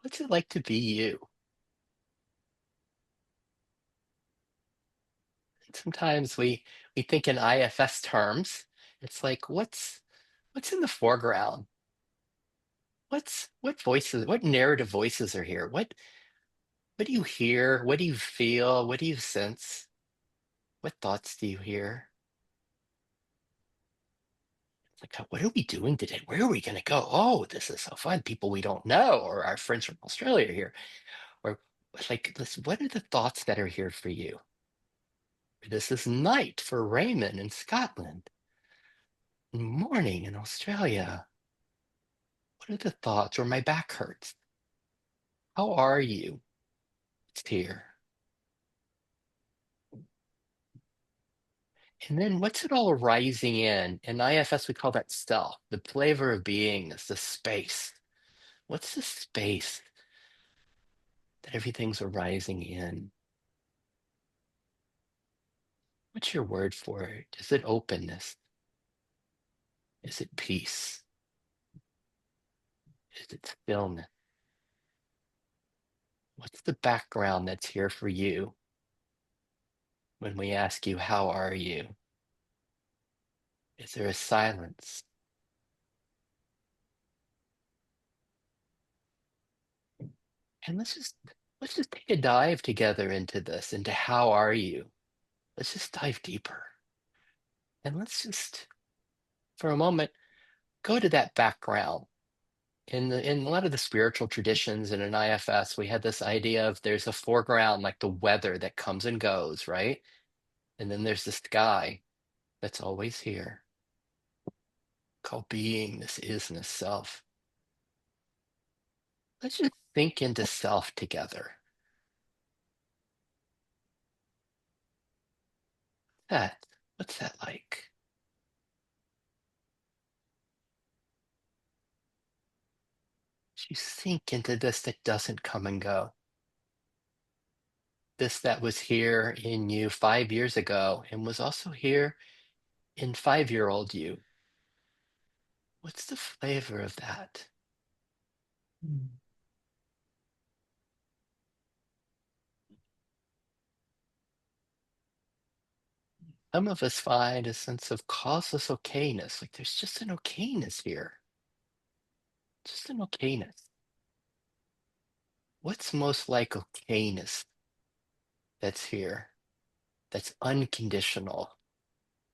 What's it like to be you? And sometimes we think in IFS terms. It's like what's in the foreground? What voices, what narrative voices are here? What do you hear? What do you feel? What do you sense? What thoughts do you hear? It's like, what are we doing today? Where are we going to go? Oh, this is so fun. People we don't know, or our friends from Australia are here. Or like, listen, what are the thoughts that are here for you? This is night for Raymond in Scotland. Morning in Australia. What are the thoughts? Or my back hurts. How are you? It's here. And then what's it all arising in? In IFS, we call that self, the flavor of beingness, the space. What's the space that everything's arising in? What's your word for it? Is it openness? Is it peace? Is it stillness? What's the background that's here for you when we ask you, how are you? Is there a silence? And let's just take a dive together into this, into how are you? Let's just dive deeper. And let's just, for a moment, go to that background. In a lot of the spiritual traditions and in IFS, we had this idea of there's a foreground, like the weather that comes and goes, right? And then there's the sky that's always here, called being, this isness, self. Let's just think into self together. That, what's that like? As you sink into this that doesn't come and go. This that was here in you 5 years ago and was also here in 5-year-old you. What's the flavor of that? Some of us find a sense of causeless okayness, like there's just an okayness here, just an okayness. What's most like okayness that's here, that's unconditional,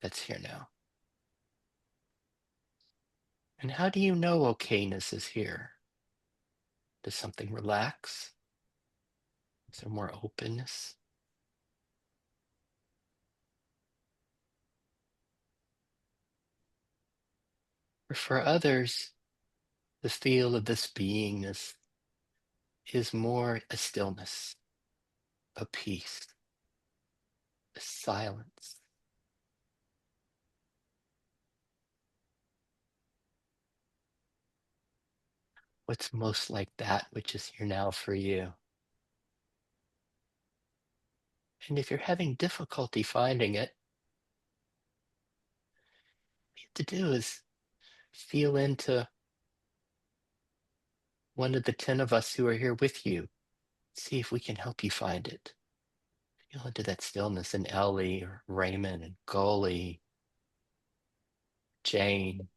that's here now? And how do you know okayness is here? Does something relax? Is there more openness? Or for others, the feel of this beingness is more a stillness, a peace, a silence. What's most like that which is here now for you? And if you're having difficulty finding it, what you have to do is feel into one of the 10 of us who are here with you. See if we can help you find it. Feel into that stillness in Ellie or Raymond and Goalie, Jane.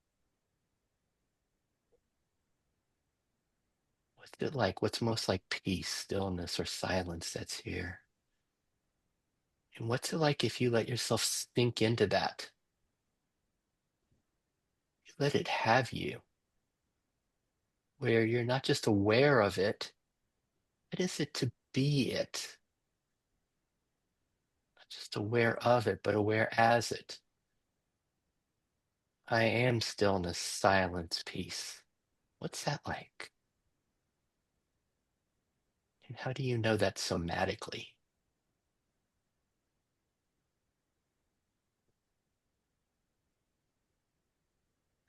What's it like? What's most like peace, stillness, or silence that's here? And what's it like if you let yourself sink into that? You let it have you, where you're not just aware of it. What is it to be it? Not just aware of it, but aware as it. I am stillness, silence, peace. What's that like? And how do you know that somatically?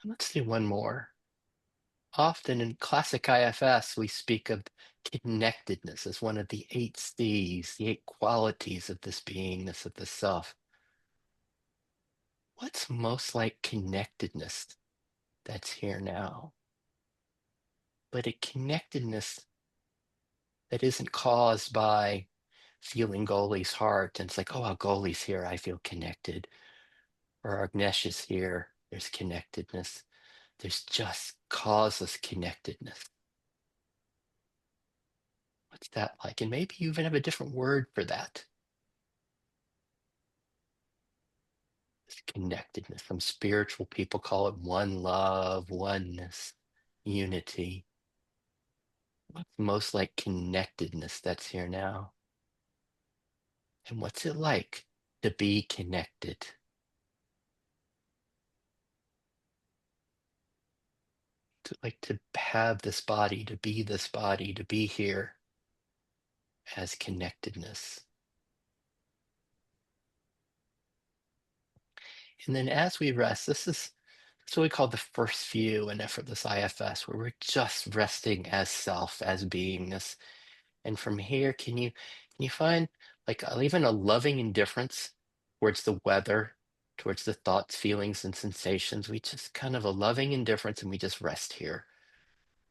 And let's do one more. Often in classic IFS, we speak of connectedness as one of the 8 C's, the 8 qualities of this beingness of the self. What's most like connectedness that's here now? But a connectedness that isn't caused by feeling Goli's heart. And it's like, oh, Goli's here, I feel connected. Or Agnesh is here, there's connectedness. There's just causeless connectedness. What's that like? And maybe you even have a different word for that. This connectedness. Some spiritual people call it one love, oneness, unity. What's most like connectedness that's here now? And what's it like to be connected? To have this body, to be this body, to be here as connectedness. And then as we rest, this is what we call the first view in effortless IFS, where we're just resting as self, as beingness. And from here, can you find like even a loving indifference towards the weather, towards the thoughts, feelings, and sensations? We just kind of a loving indifference, and we just rest here.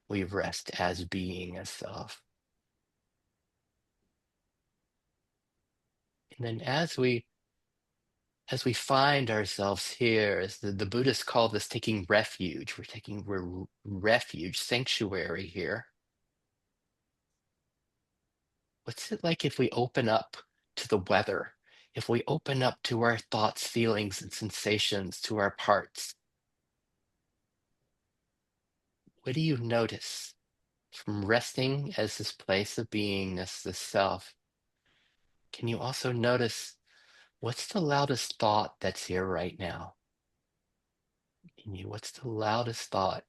We rest as being, as self. And then as we find ourselves here, as the Buddhists call this taking refuge, we're refuge, sanctuary here. What's it like if we open up to the weather? If we open up to our thoughts, feelings, and sensations, to our parts? What do you notice from resting as this place of beingness, this self? Can you also notice what's the loudest thought that's here right now? What's the loudest thought?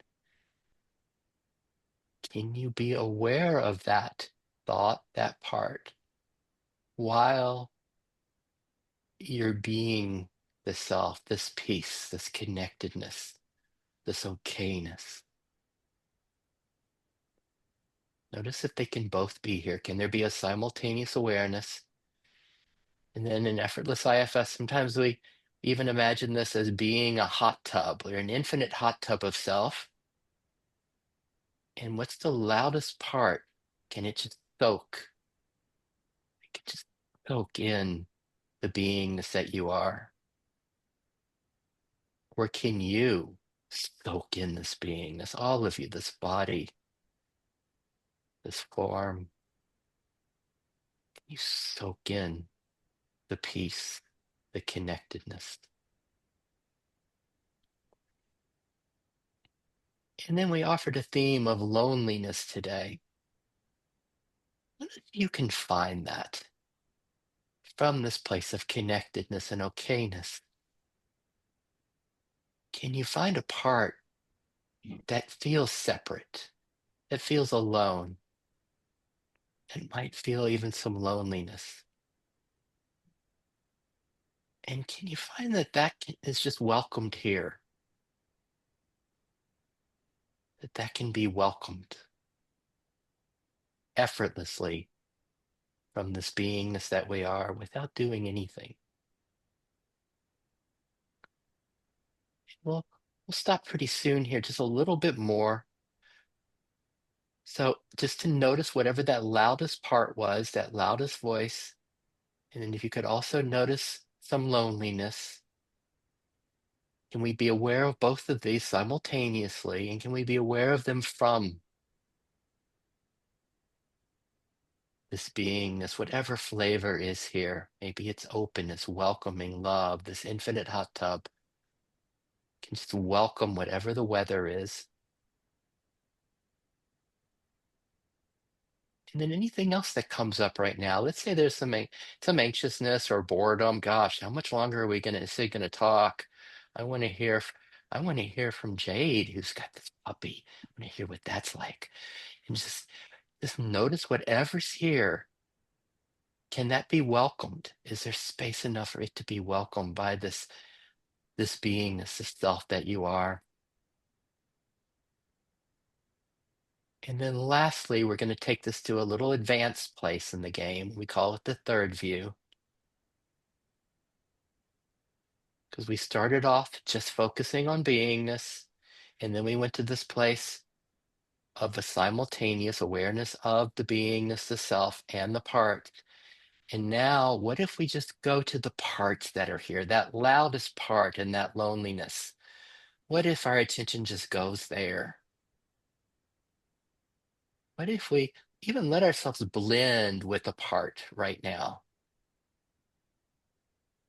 Can you be aware of that thought, that part, while you're being the self, this peace, this connectedness, this okayness? Notice if they can both be here. Can there be a simultaneous awareness? And then in effortless IFS, sometimes we even imagine this as being a hot tub or an infinite hot tub of self. And what's the loudest part? Can it just soak? It can just soak in the beingness that you are. Or can you soak in this beingness, all of you, this body, this form? Can you soak in the peace, the connectedness? And then we offered a theme of loneliness today. What if you can find that from this place of connectedness and okayness? Can you find a part that feels separate, that feels alone, and might feel even some loneliness? And can you find that is just welcomed here? That can be welcomed effortlessly from this beingness that we are without doing anything. We'll stop pretty soon here, just a little bit more. So just to notice whatever that loudest part was, that loudest voice, and then if you could also notice some loneliness. Can we be aware of both of these simultaneously? And can we be aware of them from this beingness, whatever flavor is here? Maybe it's openness, welcoming, love, this infinite hot tub. Can just welcome whatever the weather is. And then anything else that comes up right now. Let's say there's some anxiousness or boredom. Gosh, how much longer are we gonna talk? I want to hear I want to hear from Jade, who's got this puppy. I want to hear what that's like. And just notice whatever's here. Can that be welcomed? Is there space enough for it to be welcomed by this beingness, this self that you are? And then lastly, we're going to take this to a little advanced place in the game. We call it the third view, because we started off just focusing on beingness, and then we went to this place of a simultaneous awareness of the beingness, the self, and the parts. And now, what if we just go to the parts that are here, that loudest part and that loneliness? What if our attention just goes there? What if we even let ourselves blend with a part right now?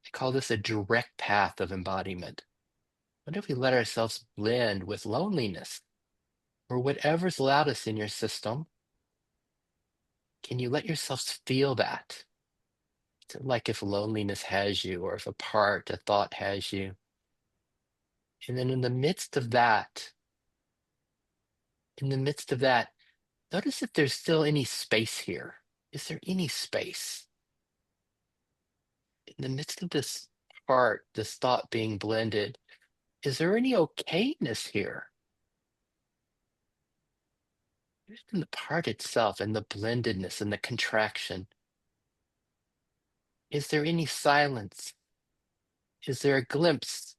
I call this a direct path of embodiment. What if we let ourselves blend with loneliness or whatever's loudest in your system? Can you let yourselves feel that? So like if loneliness has you, or if a part, a thought has you. And then in the midst of that, notice if there's still any space here. Is there any space? In the midst of this part, this thought being blended, is there any okayness here? Just in the part itself and the blendedness and the contraction. Is there any silence? Is there a glimpse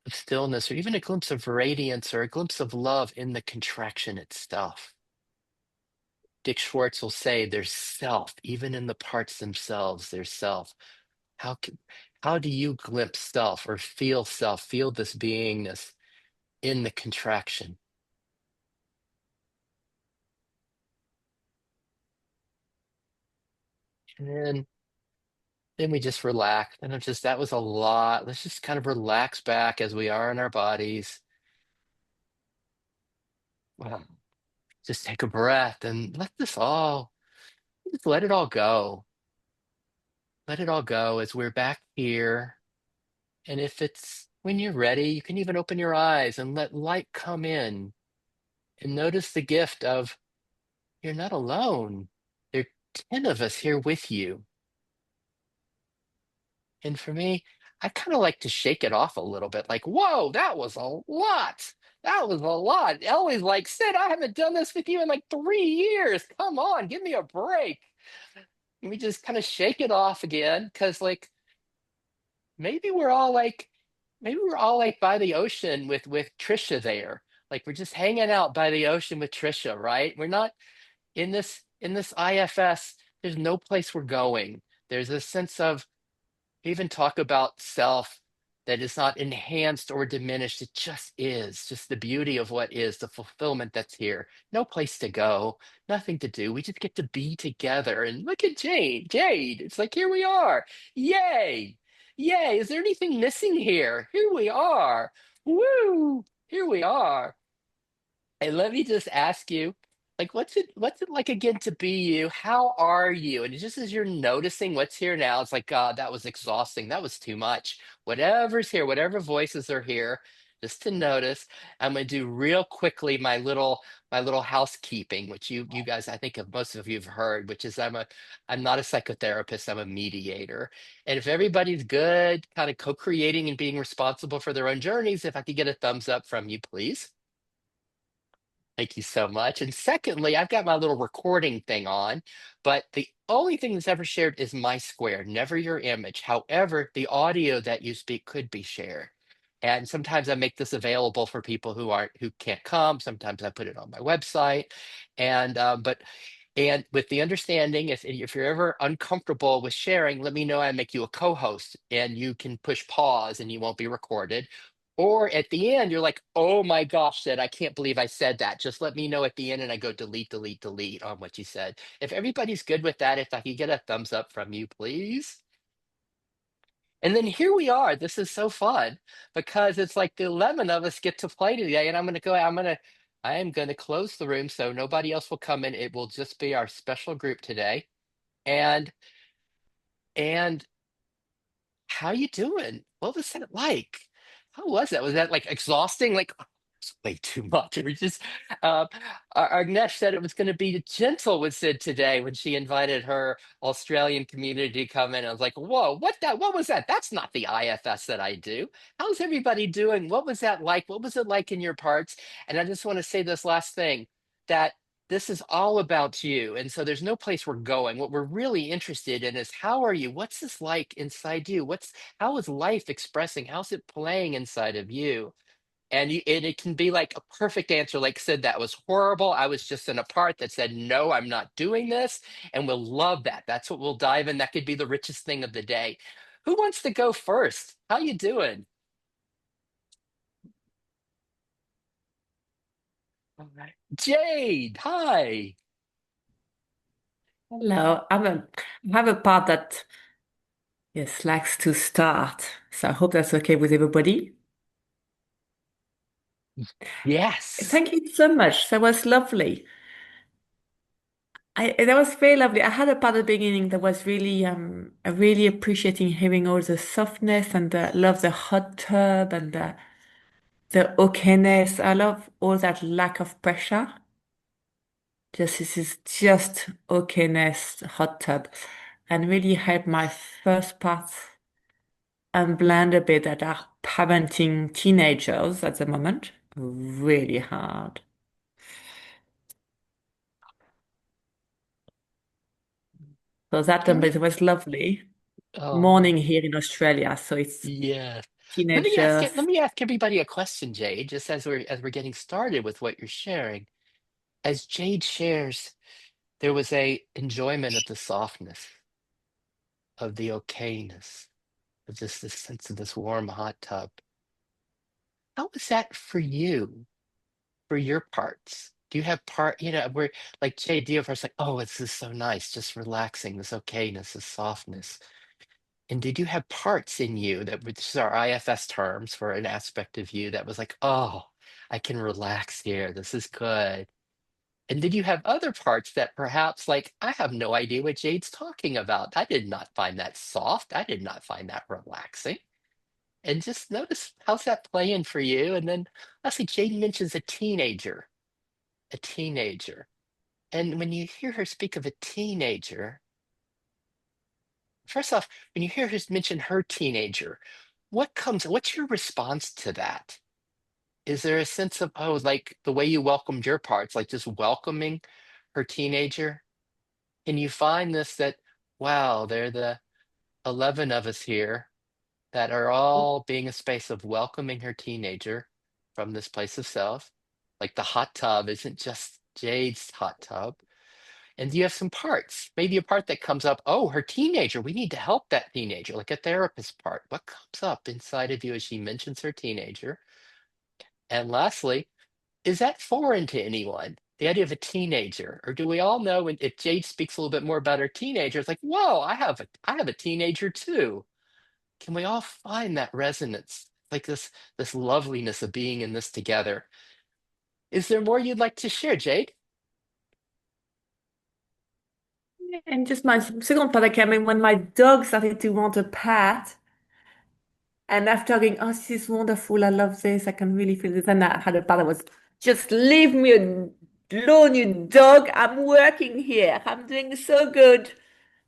of stillness, or even a glimpse of radiance, or a glimpse of love in the contraction itself? Dick Schwartz will say there's self, even in the parts themselves, there's self. How can, how do you glimpse self, feel this beingness in the contraction? And then we just relax. And that was a lot. Let's just kind of relax back as we are in our bodies. Wow. Just take a breath and just let it all go. Let it all go as we're back here. And if it's when you're ready, you can even open your eyes and let light come in and notice the gift of you're not alone. There are 10 of us here with you. And for me, I kind of like to shake it off a little bit like, whoa, that was a lot. That was a lot. Ellie's like, Sid, I haven't done this with you in like 3 years. Come on, give me a break. And we just kind of shake it off again because, like, maybe we're all like, maybe we're all like by the ocean with Trisha there. Like, we're just hanging out by the ocean with Trisha, right? We're not in this IFS. There's no place we're going. There's a sense of even talk about self that is not enhanced or diminished. It just is, just the beauty of what is, the fulfillment that's here. No place to go, nothing to do. We just get to be together. And look at Jade. It's like, here we are. Yay. Yay. Is there anything missing here? Here we are. Woo. Here we are. And let me just ask you, like, what's it like again to be you? How are you? And just as you're noticing what's here now, it's like, God, that was exhausting. That was too much. Whatever's here, whatever voices are here, just to notice. I'm gonna do real quickly my little housekeeping, which you guys, I think of most of you have heard, which is I'm not a psychotherapist, I'm a mediator. And if everybody's good, kind of co-creating and being responsible for their own journeys, if I could get a thumbs up from you, please. Thank you so much. And secondly, I've got my little recording thing on, but the only thing that's ever shared is my square, never your image. However, the audio that you speak could be shared. And sometimes I make this available for people who can't come. Sometimes I put it on my website. And with the understanding, if you're ever uncomfortable with sharing, let me know. I make you a co-host, and you can push pause, and you won't be recorded. Or at the end, you're like, "Oh my gosh, Sid, I can't believe I said that." Just let me know at the end, and I go delete, delete, delete on what you said. If everybody's good with that, if I could get a thumbs up from you, please. And then here we are. This is so fun because it's like the 11 of us get to play today. And I am going to close the room so nobody else will come in. It will just be our special group today. And, and how you doing? What was that like? How was that? Was that like exhausting? Like, "Oh, it's way too much." We just, uh, our Nesh said it was going to be gentle with Sid today when she invited her Australian community to come in. I was like, whoa, what was that? That's not the IFS that I do. How's everybody doing? What was that like? What was it like in your parts? And I just want to say this last thing that this is all about you. And so there's no place we're going. What we're really interested in is how are you? What's this like inside you? How is life expressing? How's it playing inside of you? And it can be like a perfect answer, like said, that was horrible. I was just in a part that said, no, I'm not doing this. And we'll love that. That's what we'll dive in. That could be the richest thing of the day. Who wants to go first? How you doing? All right. Jade, hi. Hello, I have a part that yes likes to start, so I hope that's okay with everybody. Yes. Thank you so much. That was lovely. That was very lovely. I had a part at the beginning that was really I really appreciating hearing all the softness and love the hot tub and the okayness. I love all that lack of pressure. Just this is just okayness, hot tub, and really help my first part and blend a bit that are parenting teenagers at the moment. Really hard. So that Let me, it was lovely. oh, Morning here in Australia, so it's yeah. Let teenagers. me ask everybody a question, Jade, just as we're getting started with what you're sharing. As Jade shares, there was a enjoyment of the softness, of the okayness, of just this sense of this warm hot tub. How was that for you, for your parts? Do you have where like Jade, do you have parts like, oh, this is so nice, just relaxing, this okayness, this softness? And did you have parts in you that were just our IFS terms for an aspect of you that was like, oh, I can relax here. This is good. And did you have other parts that perhaps, like, I have no idea what Jade's talking about. I did not find that soft. I did not find that relaxing. And just notice how's that playing for you. And then lastly, Jade mentions a teenager, a teenager. And when you hear her speak of a teenager, first off, when you hear her mention her teenager, what's your response to that? Is there a sense of, oh, like the way you welcomed your parts, like just welcoming her teenager? Can you find this that, wow, there are the 11 of us here that are all being a space of welcoming her teenager from this place of self? Like the hot tub isn't just Jade's hot tub. And you have some parts, maybe a part that comes up, oh, her teenager, we need to help that teenager, like a therapist part. What comes up inside of you as she mentions her teenager? And lastly, is that foreign to anyone? The idea of a teenager, or do we all know when if Jade speaks a little bit more about her teenager, it's like, whoa, I have a teenager too. Can we all find that resonance, like this loveliness of being in this together? Is there more you'd like to share, Jade? And just my second part, I mean, when my dog started to want a pat, and after going, oh, this is wonderful, I love this, I can really feel this. And I had a part that was, just leave me alone, you dog. I'm working here. I'm doing so good.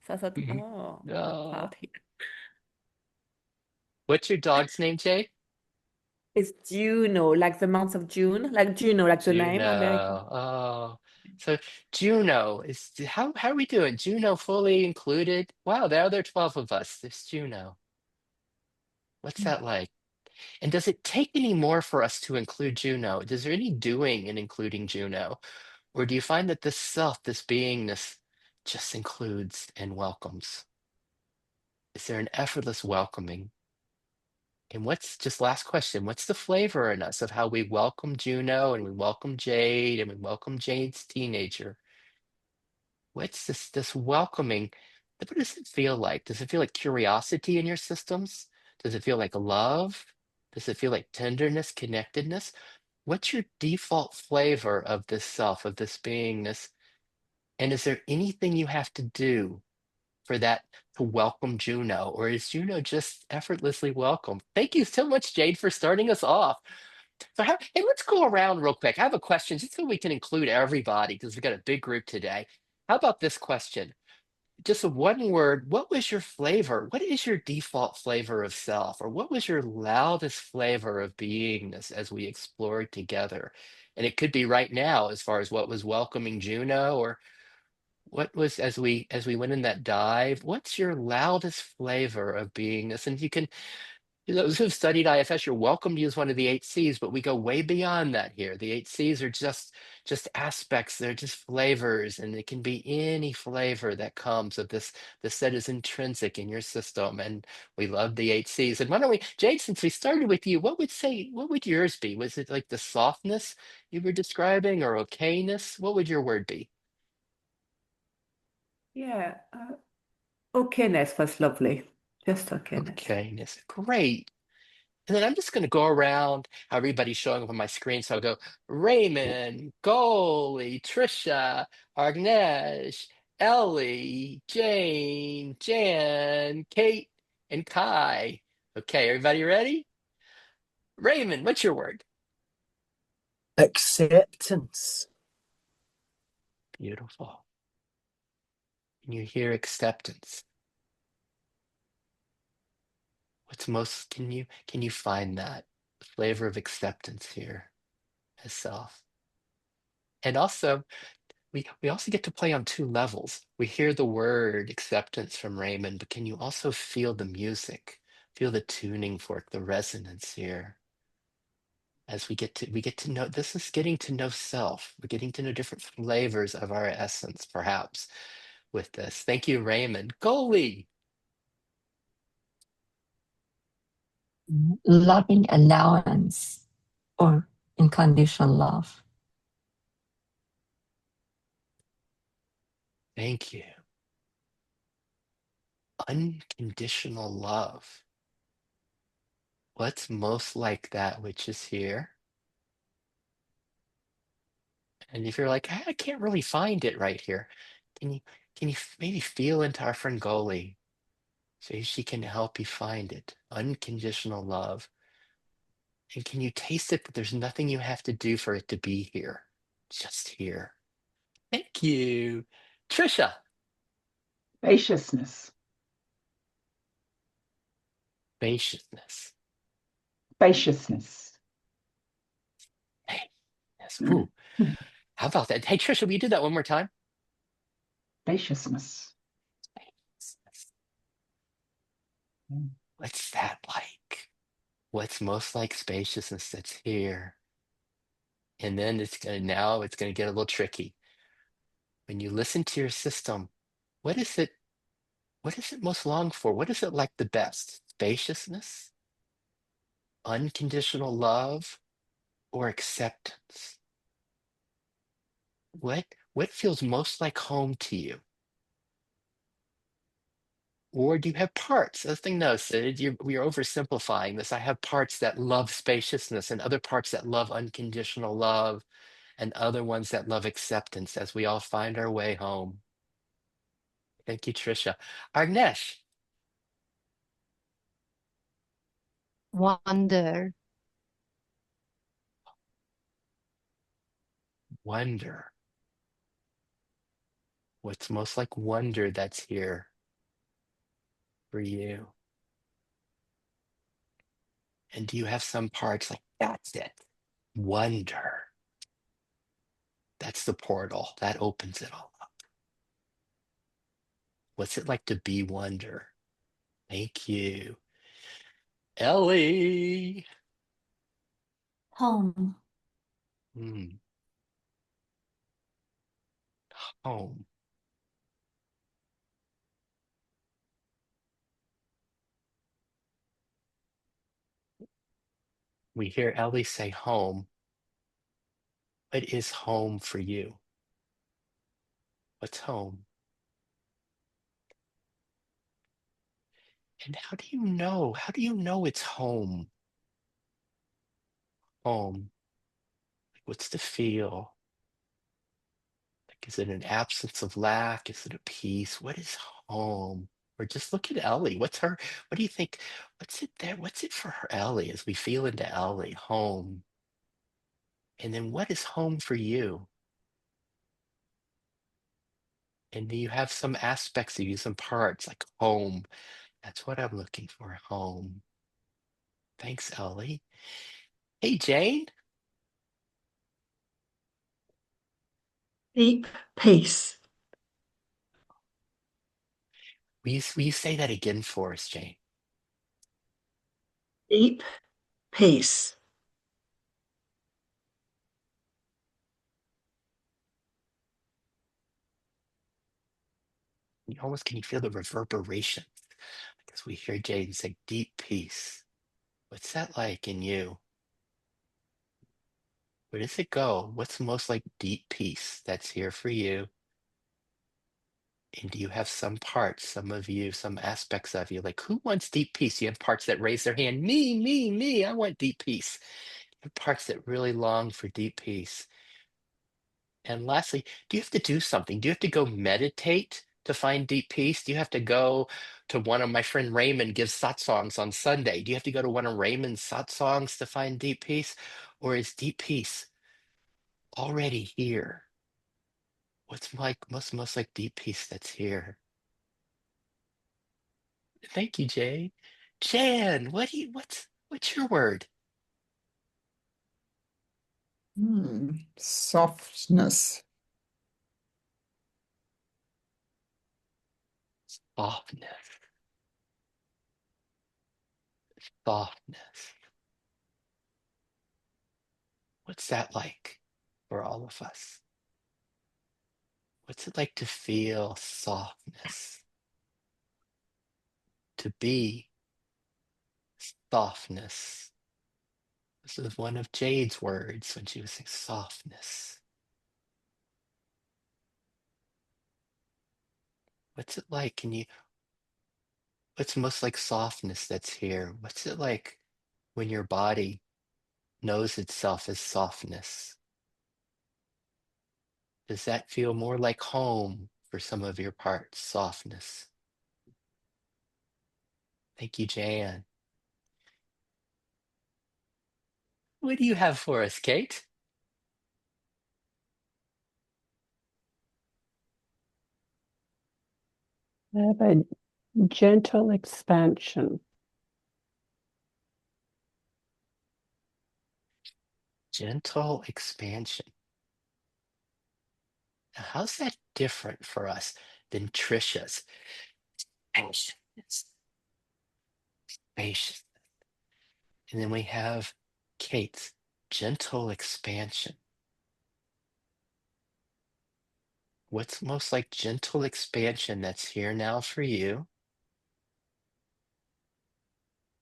So I thought, Mhm. oh, that Oh, part here. what's your dog's name, Jade? It's Juno, like the month of June, like Juno, like the name, American. Juno. Oh, so Juno is how are we doing? Juno fully included? Wow, there are other 12 of us. There's Juno. What's that like? And does it take any more for us to include Juno? Is there any doing in including Juno? Or do you find that this self, this beingness, just includes and welcomes? Is there an effortless welcoming? And what's just last question? What's the flavor in us of how we welcome Juno and we welcome Jade and we welcome Jade's teenager? What's this welcoming? What does it feel like? Does it feel like curiosity in your systems? Does it feel like love? Does it feel like tenderness, connectedness? What's your default flavor of this self, of this beingness? And is there anything you have to do for that to welcome Juno, or is Juno just effortlessly welcome? Thank you so much, Jade, for starting us off. Hey, let's go around real quick. I have a question just so we can include everybody because we've got a big group today. How about this question? Just a one word. What was your flavor? What is your default flavor of self? Or what was your loudest flavor of beingness as we explored together? And it could be right now as far as what was welcoming Juno or what was as we went in that dive, what's your loudest flavor of beingness? And you can Those who've studied IFS, you're welcome to use one of the eight C's, but we go way beyond that here. The eight C's are just aspects, they're just flavors, and it can be any flavor that comes of this that is intrinsic in your system. And we love the eight C's. And why don't we, Jade, since we started with you, what would yours be? Was it like the softness you were describing or okayness? What would your word be? Yeah, okayness was lovely. Just okayness. Okayness. Great. And then I'm just going to go around how everybody's showing up on my screen. So I'll go Raymond, Goalie, Trisha, Agnesh, Ellie, Jane, Jan, Kate, and Kai. Okay, everybody ready? Raymond, what's your word? Acceptance. Beautiful. Can you hear acceptance? Can you find that flavor of acceptance here as self? And also, we also get to play on two levels. We hear the word acceptance from Raymond, but can you also feel the music, feel the tuning fork, the resonance here? As we get to know, this is getting to know self. We're getting to know different flavors of our essence, perhaps, with this. Thank you, Raymond. Goalie, Loving allowance or unconditional love. thank you. Unconditional love. What's most like that which is here? And if you're like, I can't really find it right here, can you maybe feel into our friend Goalie? So she can help you find it. Unconditional love. And can you taste it that there's nothing you have to do for it to be here? Just here. Thank you. Trisha, Spaciousness. spaciousness. Spaciousness. Hey, yes. Ooh, how about that? Hey, Trisha, will you do that one more time? Spaciousness. Spaciousness. What's that like? What's most like spaciousness that's here? And then it's gonna get a little tricky. When you listen to your system, what is it what is it most long for? What is it like the best? Spaciousness, unconditional love, or acceptance? What feels most like home to you? Or do you have parts? The thing no, Sid, we are oversimplifying this. I have parts that love spaciousness and other parts that love unconditional love and other ones that love acceptance as we all find our way home. Thank you, Trisha. Agnesh, Wonder. wonder. What's most like wonder that's here for you? And do you have some parts like, that's it? Wonder. That's the portal. That opens it all up. What's it like to be wonder? Thank you. Ellie. Home. Hmm, home. We hear Ellie say home. What is home for you? What's home? And how do you know? How do you know it's home? Home. Like, what's the feel? Like, is it an absence of lack? Is it a peace? What is home? Or just look at Ellie. What do you think? What's it there? What's it for her, Ellie, as we feel into Ellie? Home. And then what is home for you? And do you have some aspects of you, some parts like home? That's what I'm looking for. Home. Thanks, Ellie. Hey, Jane. Deep peace. Will you say that again for us, Jane? Deep peace. Can you feel the reverberation? As we hear Jaden say, deep peace. What's that like in you? Where does it go? What's most like deep peace that's here for you? And do you have some parts, some of you, some aspects of you, like who wants deep peace? You have parts that raise their hand, me, I want deep peace. You have parts that really long for deep peace. And lastly, do you have to do something? Do you have to go meditate to find deep peace? Do you have to go to one of my friend Raymond gives satsangs on Sunday? Do you have to go to one of Raymond's satsangs to find deep peace? Or is deep peace already here? What's like most like deep peace that's here? Thank you, Jay. Jan, what's your word? Softness. Softness. Softness. What's that like for all of us? What's it like to feel softness? To be softness. This is one of Jade's words when she was saying softness. What's it like? What's most like softness that's here? What's it like when your body knows itself as softness? Does that feel more like home for some of your parts? Softness. Thank you, Jan. What do you have for us, Kate? I have a gentle expansion. Gentle expansion. Now, how's that different for us than Trisha's spaciousness? Spacious. And then we have Kate's gentle expansion. What's most like gentle expansion that's here now for you?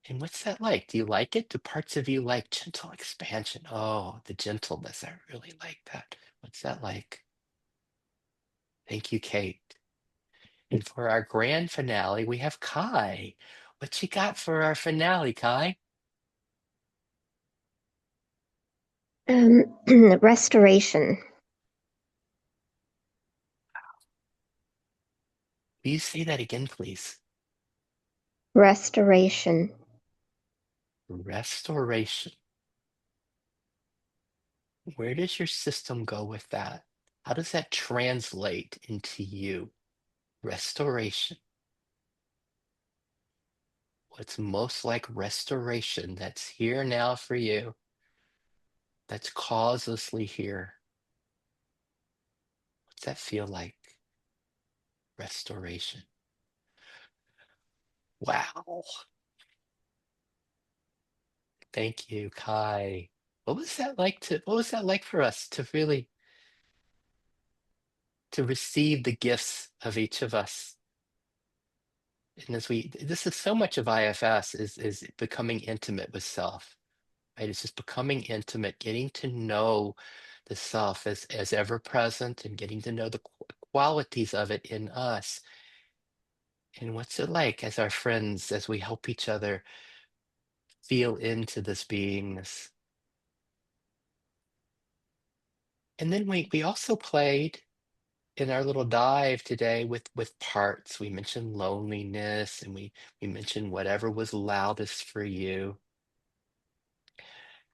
And what's that like? Do you like it? Do parts of you like gentle expansion? Oh, the gentleness. I really like that. What's that like? Thank you, Kate. And for our grand finale, we have Kai. What you got for our finale, Kai? Restoration. Will you say that again, please? Restoration. Restoration. Where does your system go with that? How does that translate into you? Restoration. What's most like restoration that's here now for you, that's causelessly here? What's that feel like? Restoration. Wow. Thank you, Kai. What was that like for us to really to receive the gifts of each of us? And this is so much of IFS is becoming intimate with self, right? It's just becoming intimate, getting to know the self as ever present and getting to know the qualities of it in us. And what's it like as our friends, as we help each other feel into this beingness? And then we also played in our little dive today with parts. We mentioned loneliness and we mentioned whatever was loudest for you.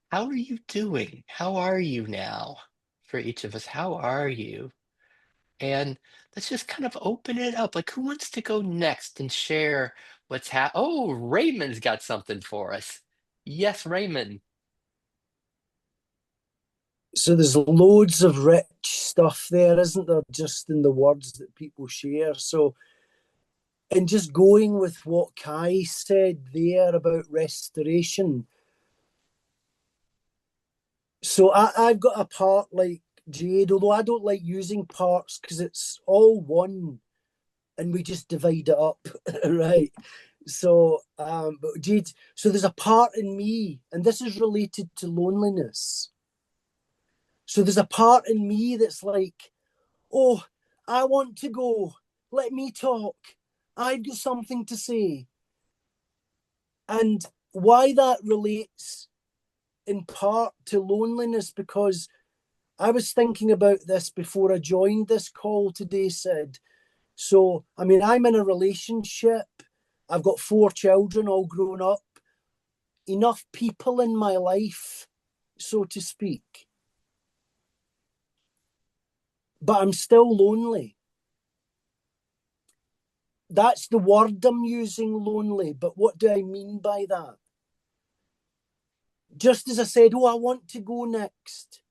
How are you doing? How are you now? For each of us, how are you? And let's just kind of open it up. Like, who wants to go next and share what's Oh, Raymond's got something for us. Yes, Raymond. So there's loads of rich stuff there, isn't there, just in the words that people share. So and just going with what Kai said there about restoration. So I've got a part like Jade, although I don't like using parts because it's all one and we just divide it up, right? So, but Jade, so there's a part in me, and this is related to loneliness. So there's a part in me that's like, oh, I want to go. Let me talk. I've got something to say. And why that relates in part to loneliness, because I was thinking about this before I joined this call today, Sid. So, I mean, I'm in a relationship. I've got 4 children, all grown up. Enough people in my life, so to speak. But I'm still lonely. That's the word I'm using, lonely. But what do I mean by that? Just as I said, oh, I want to go next.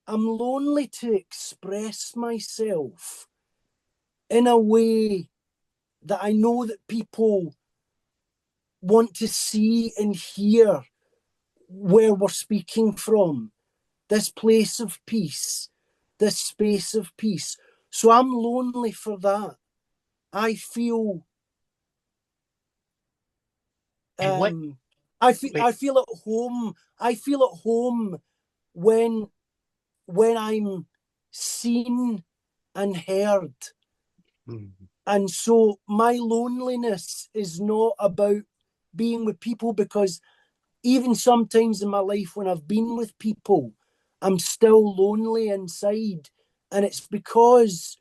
I'm lonely to express myself in a way that I know that people want to see and hear where we're speaking from. This place of peace, this space of peace. So I'm lonely for that. I feel And what, I wait, feel at home. I feel at home when I'm seen and heard. hmm, And so my loneliness is not about being with people, because even sometimes in my life when I've been with people, I'm still lonely inside. And it's because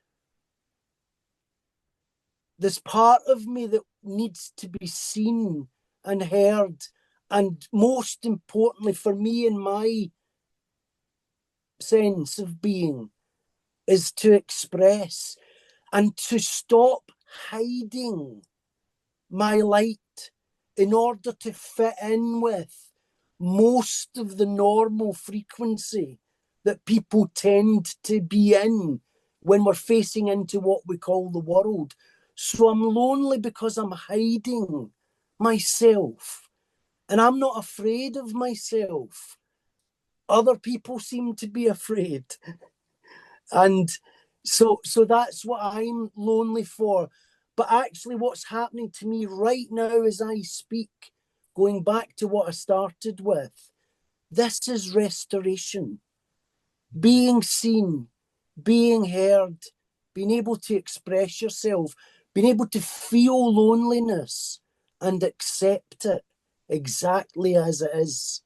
there's part of me that needs to be seen and heard. And most importantly, for me in my sense of being, is to express and to stop hiding my light in order to fit in with most of the normal frequency that people tend to be in when we're facing into what we call the world. So I'm lonely because I'm hiding myself, and I'm not afraid of myself. Other people seem to be afraid. And so that's what I'm lonely for. But actually what's happening to me right now as I speak, going back to what I started with, this is restoration. Being seen, being heard, being able to express yourself, being able to feel loneliness and accept it exactly as it is,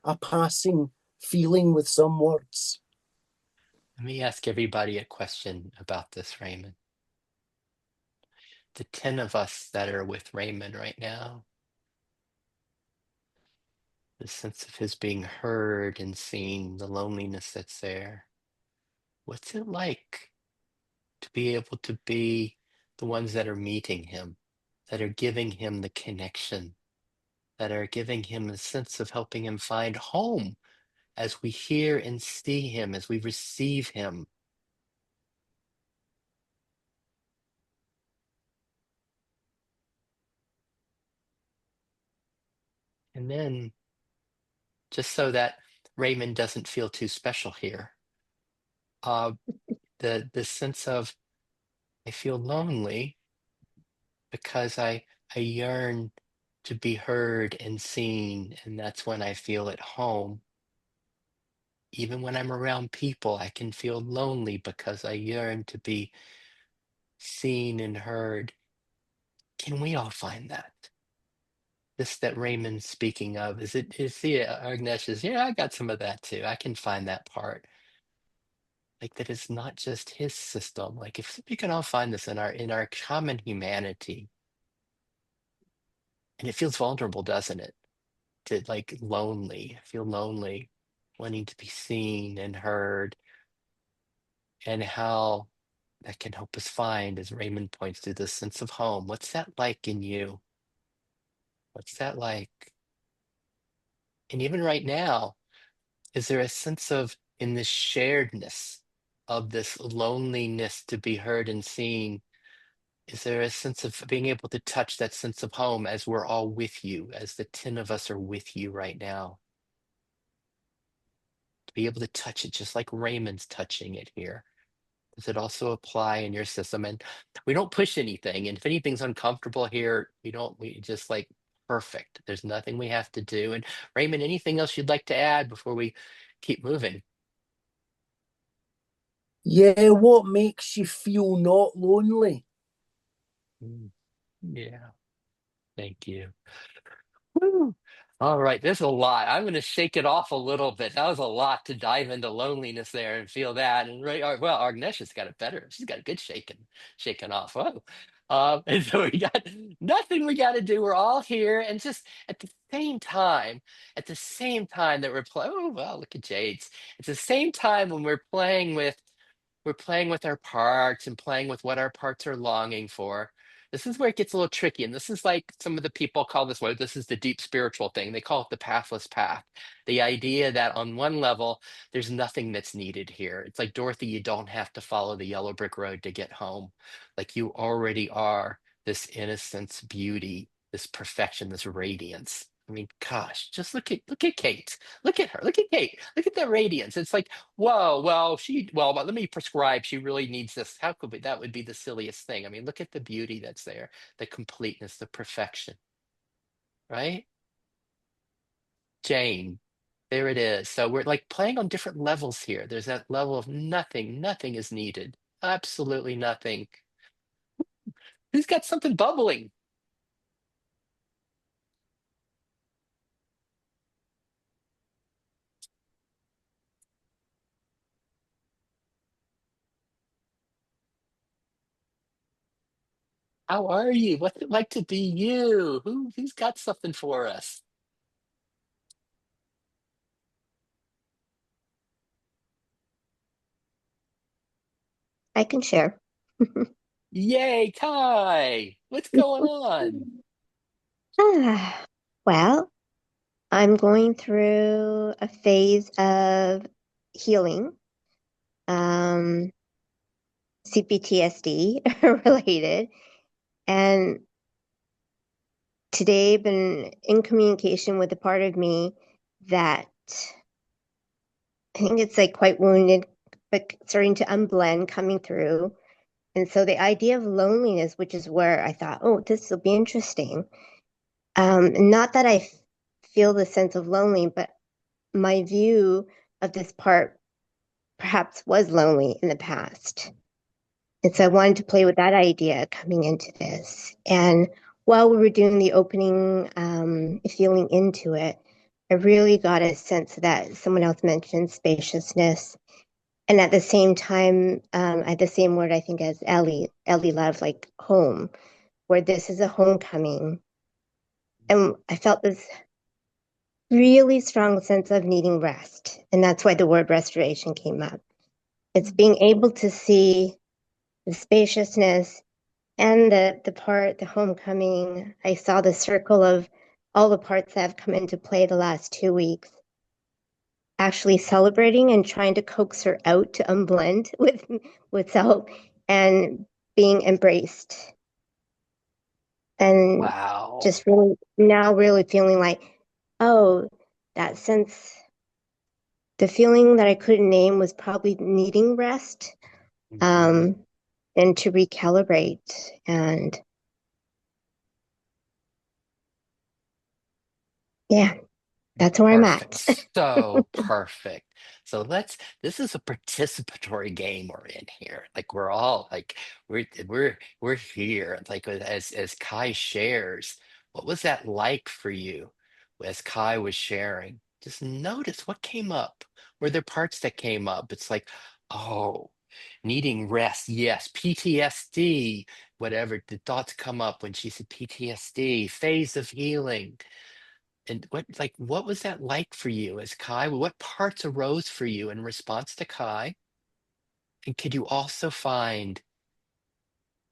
a passing feeling with some words. let me ask everybody a question about this, Raymond. The 10 of us that are with Raymond right now, the sense of his being heard and seen, the loneliness that's there. What's it like to be able to be the ones that are meeting him, that are giving him the connection, that are giving him a sense of helping him find home as we hear and see him, as we receive him? And then, just so that Raymond doesn't feel too special here, uh, the sense of I feel lonely because I yearn to be heard and seen, and that's when I feel at home. Even when I'm around people, I can feel lonely because I yearn to be seen and heard. Can we all find that? This that Raymond's speaking of, is he Agnesh is, yeah, I got some of that too. I can find that part. Like that it's not just his system. Like if we can all find this in our common humanity, and it feels vulnerable, doesn't it? To like lonely, feel lonely, wanting to be seen and heard, and how that can help us find, as Raymond points to, the sense of home. What's that like in you? What's that like? And even right now, is there a sense of, in this sharedness of this loneliness to be heard and seen, Is there a sense of being able to touch that sense of home as we're all with you, as the 10 of us are with you right now? To be able to touch it just like Raymond's touching it here. Does it also apply in your system? And we don't push anything. And if anything's uncomfortable here, we just like perfect. There's nothing we have to do. And Raymond, anything else you'd like to add before we keep moving? Yeah, what makes you feel not lonely? Yeah, thank you. Woo. All right, there's a lot. I'm going to shake it off a little bit. That was a lot to dive into loneliness there and feel that. And well, Agnesha's got it better. She's got a good shaking off. Whoa. And so we got nothing we got to do. We're all here, and just at the same time that we're playing. Oh, well, look at Jade's. At the same time when we're playing with our parts and playing with what our parts are longing for. This is where it gets a little tricky. And this is like some of the people call this, well, this is the deep spiritual thing. They call it the pathless path. The idea that on one level, there's nothing that's needed here. It's like, Dorothy, you don't have to follow the yellow brick road to get home. Like you already are this innocence, beauty, this perfection, this radiance. I mean, gosh, just look at Kate. Look at her. Look at Kate. Look at that radiance. It's like, whoa, but let me prescribe. She really needs this. How could that would be the silliest thing? I mean, look at the beauty that's there, the completeness, the perfection, right? Jane, there it is. So we're like playing on different levels here. There's that level of nothing is needed. Absolutely nothing. Who's got something bubbling? How are you? What's it like to be you? Who's got something for us? I can share. Yay, Kai! What's going on? Well, I'm going through a phase of healing, um, CPTSD related, and today I've been in communication with a part of me that I think it's like quite wounded, but starting to unblend, coming through. And so the idea of loneliness, which is where I thought, oh, this will be interesting. Not that I feel the sense of lonely, but my view of this part perhaps was lonely in the past. And so I wanted to play with that idea coming into this. And while we were doing the opening, feeling into it, I really got a sense that someone else mentioned spaciousness. And at the same time, I had the same word, I think, as Ellie. Ellie loved like home, where this is a homecoming. And I felt this really strong sense of needing rest. And that's why the word restoration came up. It's being able to see the spaciousness and the homecoming. I saw the circle of all the parts that have come into play the last 2 weeks, actually celebrating and trying to coax her out to unblend with self and being embraced. And Wow. just really now really feeling like, oh, that sense, the feeling that I couldn't name was probably needing rest, Mhm. um, and to recalibrate. And yeah, that's where I'm Perfect. at. So perfect. So this is a participatory game we're in here. Like we're all like we're here. Like as Kai shares, what was that like for you as Kai was sharing? Just notice what came up. Were there parts that came up? It's like, oh, needing rest. Yes, PTSD, whatever. The thoughts come up when she said PTSD, phase of healing. And what was that like for you as Kai? What parts arose for you in response to Kai? And could you also find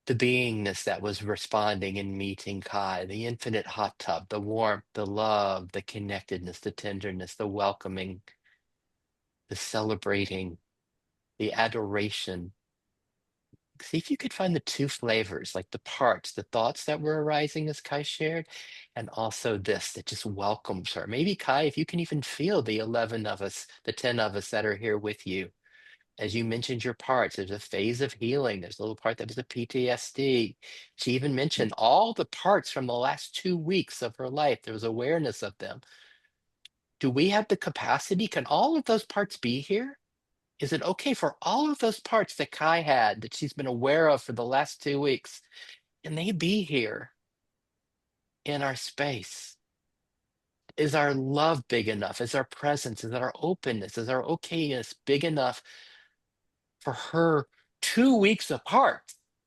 the beingness that was responding and meeting Kai, the infinite hot tub, the warmth, the love, the connectedness, the tenderness, the welcoming, the celebrating, the adoration, See if you could find the two flavors, like the parts, the thoughts that were arising as Kai shared, and also this that just welcomes her. Maybe Kai, if you can even feel the 11 of us, the 10 of us that are here with you. As you mentioned your parts, there's a phase of healing. There's a little part that was a PTSD. She even mentioned all the parts from the last 2 weeks of her life. There was awareness of them. Do we have the capacity? Can all of those parts be here? Is it okay for all of those parts that Kai had that she's been aware of for the last 2 weeks? Can they be here in our space? Is our love big enough? Is our presence? Is our openness? Is our okayness big enough for her 2 weeks apart?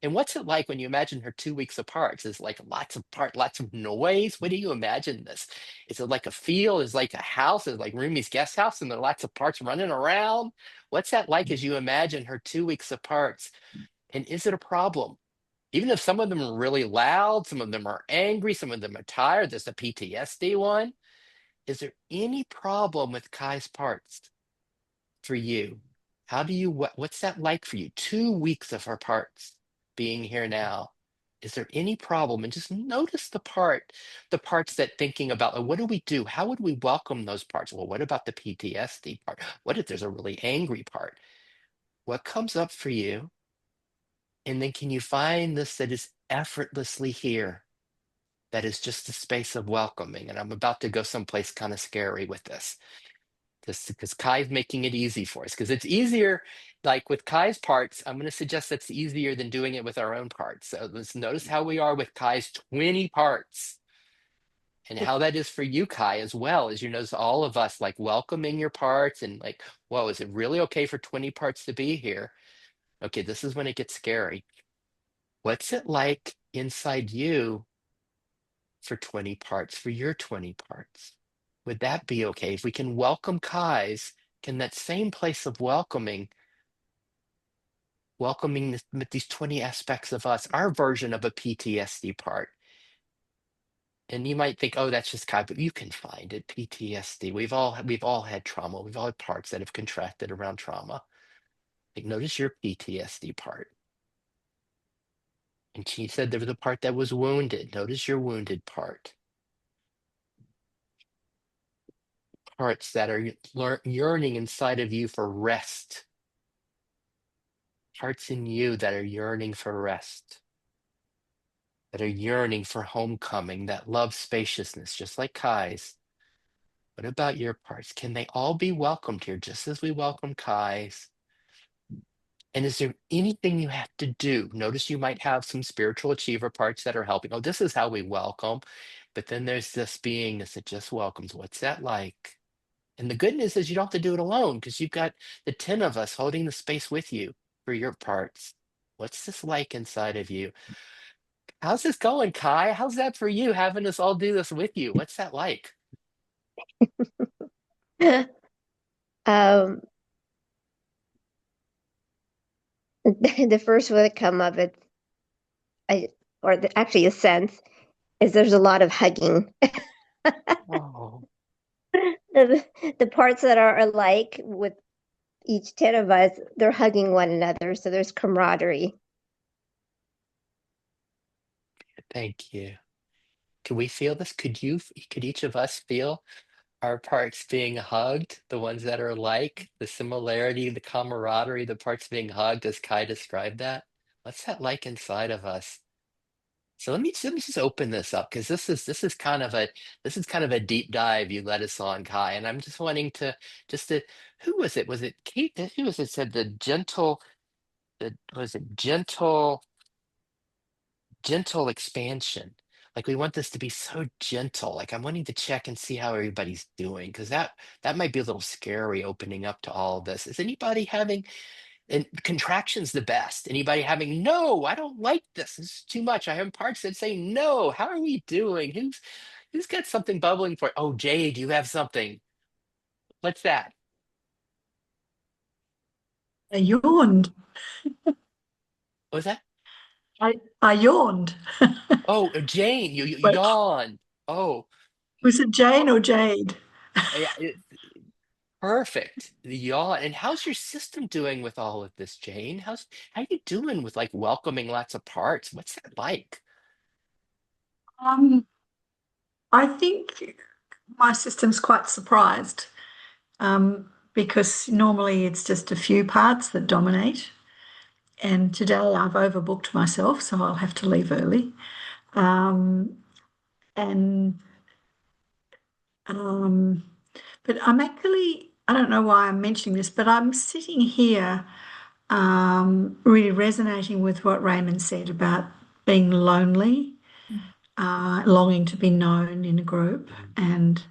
And what's it like when you imagine her 2 weeks apart? Is it like lots of lots of noise? What do you imagine this? Is it like a field? Is it like a house? Is it like Rumi's guest house and there are lots of parts running around? What's that like as you imagine her 2 weeks apart? And is it a problem? Even if some of them are really loud, some of them are angry, some of them are tired, there's a PTSD one. Is there any problem with Kai's parts for you? How do you, what's that like for you? 2 weeks of her parts being here now. Is there any problem? And just notice the parts that thinking about, what do we do? How would we welcome those parts? Well, what about the PTSD part? What if there's a really angry part? What comes up for you? And then can you find this that is effortlessly here? That is just a space of welcoming. And I'm about to go someplace kind of scary with this. Just because Kai's making it easy for us. Because it's easier, like with Kai's parts, I'm going to suggest that's easier than doing it with our own parts. So let's notice how we are with Kai's 20 parts. And how that is for you, Kai, as well, as you notice all of us like welcoming your parts and like, whoa, is it really okay for 20 parts to be here? Okay, this is when it gets scary. What's it like inside you for 20 parts, for your 20 parts? Would that be okay? If we can welcome Kai's, can that same place of welcoming these 20 aspects of us, our version of a PTSD part? And you might think, oh, that's just Kai, but you can find it. PTSD. We've all had trauma. We've all had parts that have contracted around trauma. Like, notice your PTSD part. And she said there was a part that was wounded. Notice your wounded part. Parts that are yearning inside of you for rest. Parts in you that are yearning for rest, that are yearning for homecoming, that love spaciousness, just like Kai's. What about your parts? Can they all be welcomed here, just as we welcome Kai's? And is there anything you have to do? Notice you might have some spiritual achiever parts that are helping. Oh, this is how we welcome. But then there's this beingness that just welcomes. What's that like? And the good news is you don't have to do it alone because you've got the 10 of us holding the space with you for your parts. What's this like inside of you? How's this going, Kai? How's that for you, having us all do this with you? What's that like? um, the first one that come up, actually a sense, is there's a lot of hugging. Oh, The parts that are alike with each 10 of us, they're hugging one another. So there's camaraderie. thank you. Can we feel this? Could each of us feel our parts being hugged, the ones that are like, the similarity, the camaraderie, the parts being hugged, as Kai described that? What's that like inside of us? So let me just open this up because this is kind of a deep dive you led us on, Kai, and I'm just wanting to just to who was it? Was it Kate? Who was it said was it gentle expansion? Like we want this to be so gentle. Like I'm wanting to check and see how everybody's doing because that might be a little scary opening up to all of this. Is anybody having and contraction's the best. Anybody having no, I don't like this. This is too much. I have parts that say no. How are we doing? Who's got something bubbling for? Oh, Jade, you have something. What's that? I yawned. What was that? I yawned. Oh, Jane, you But yawned. Oh, was it Jane or Jade? yeah. Perfect. The yawn. And how's your system doing with all of this, Jane? How you doing with like welcoming lots of parts? What's that like? Um, I think my system's quite surprised, because normally it's just a few parts that dominate. And today I've overbooked myself, so I'll have to leave early. Um, and um, but I'm actually, I don't know why I'm mentioning this, but I'm sitting here really resonating with what Raymond said about being lonely, longing to be known in a group, and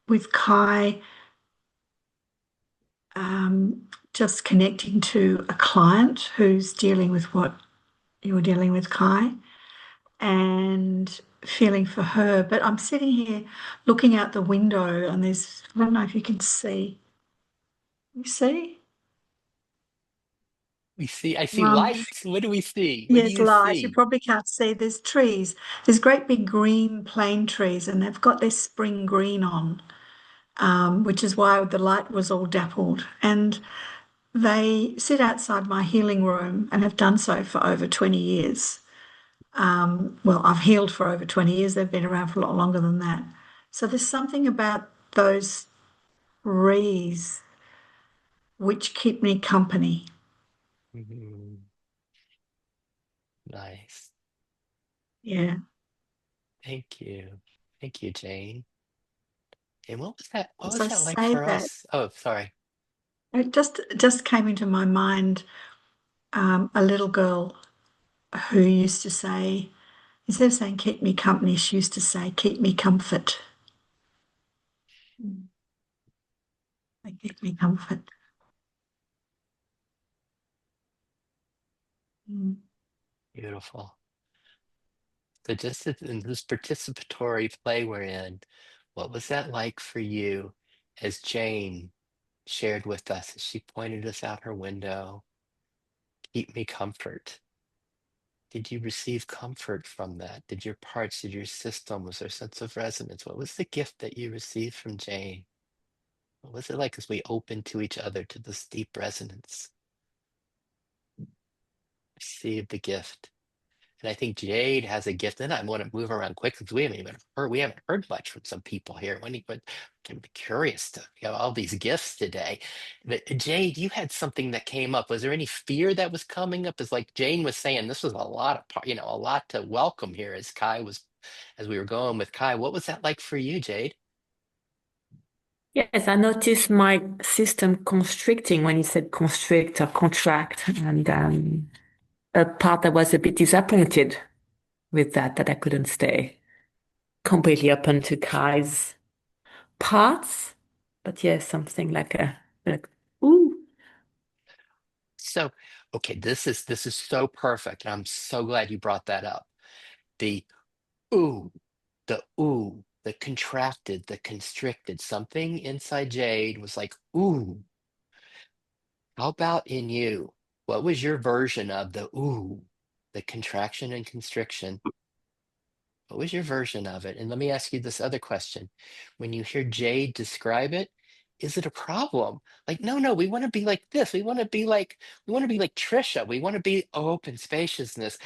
with Kai, just connecting to a client who's dealing with what you're dealing with, Kai, and feeling for her. But I'm sitting here looking out the window, and there's, I don't know if you can see. You see? I see Um, lights. What do we see? What do yes, you light. You see? probably can't see. There's trees. There's great big green plane trees, and they've got their spring green on, which is why the light was all dappled. And they sit outside my healing room and have done so for over 20 years. Well, I've healed for over 20 years. They've been around for a lot longer than that. So there's something about those trees which keep me company. Mhm. Nice. Yeah. Thank you. Thank you, Jane. And what was that? What As was I that like say for that, us? Oh, sorry. it just came into my mind, a little girl who used to say, instead of saying keep me company, she used to say keep me comfort. Mm. They keep me comfort. Mm. Beautiful. So just in this participatory play we're in, what was that like for you as Jane shared with us as she pointed us out her window? Keep me comfort. Did you receive comfort from that? Did your parts, did your system, was there a sense of resonance? What was the gift that you received from Jane? What was it like as we opened to each other to this deep resonance? Receive the gift. And I think Jade has a gift, and I want to move around quick because we haven't heard much from some people here. But I'm curious to all these gifts today. But Jade, you had something that came up. Was there any fear that was coming up? As like Jane was saying, this was a lot of a lot to welcome here as we were going with Kai. What was that like for you, Jade? Yes, I noticed my system constricting when you said constrict or contract, and a part that was a bit disappointed with that I couldn't stay completely open to Kai's parts. But yes, something like ooh. So, okay, this is so perfect, and I'm so glad you brought that up. The ooh, the contracted, the constricted, something inside Jade was like, ooh, how about in you? What was your version of the ooh, the contraction and constriction? What was your version of it? And let me ask you this other question. When you hear Jade describe it, is it a problem? Like, no, we want to be like this. We want to be like Trisha. We want to be open spaciousness.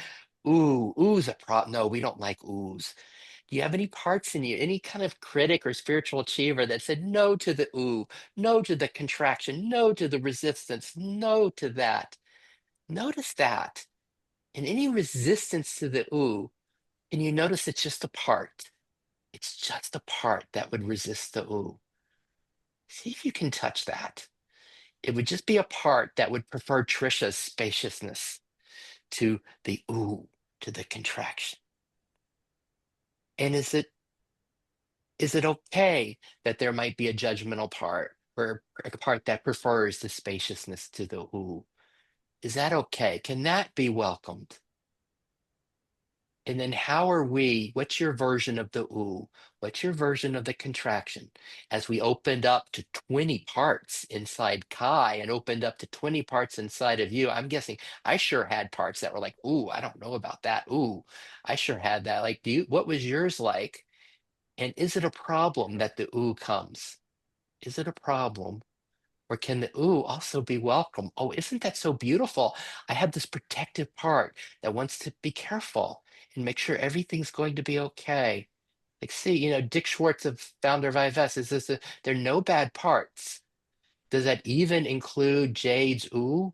Ooh's a problem. No, we don't like oohs. Do you have any parts in you, any kind of critic or spiritual achiever that said no to the ooh, no to the contraction, no to the resistance, no to that? Notice that. And any resistance to the ooh, and you notice it's just a part. It's just a part that would resist the ooh. See if you can touch that. It would just be a part that would prefer Trisha's spaciousness to the ooh, to the contraction. And is it okay that there might be a judgmental part or a part that prefers the spaciousness to the ooh? Is that okay? Can that be welcomed? And then what's your version of the ooh? What's your version of the contraction? As we opened up to 20 parts inside Kai and opened up to 20 parts inside of you, I'm guessing I sure had parts that were like, ooh, I don't know about that. Ooh, I sure had that. Like, what was yours like? And is it a problem that the ooh comes? Is it a problem? Or can the ooh also be welcome? Oh, isn't that so beautiful? I have this protective part that wants to be careful and make sure everything's going to be okay. Like, see, Dick Schwartz, of founder of IFS, is this there are no bad parts. Does that even include Jade's ooh,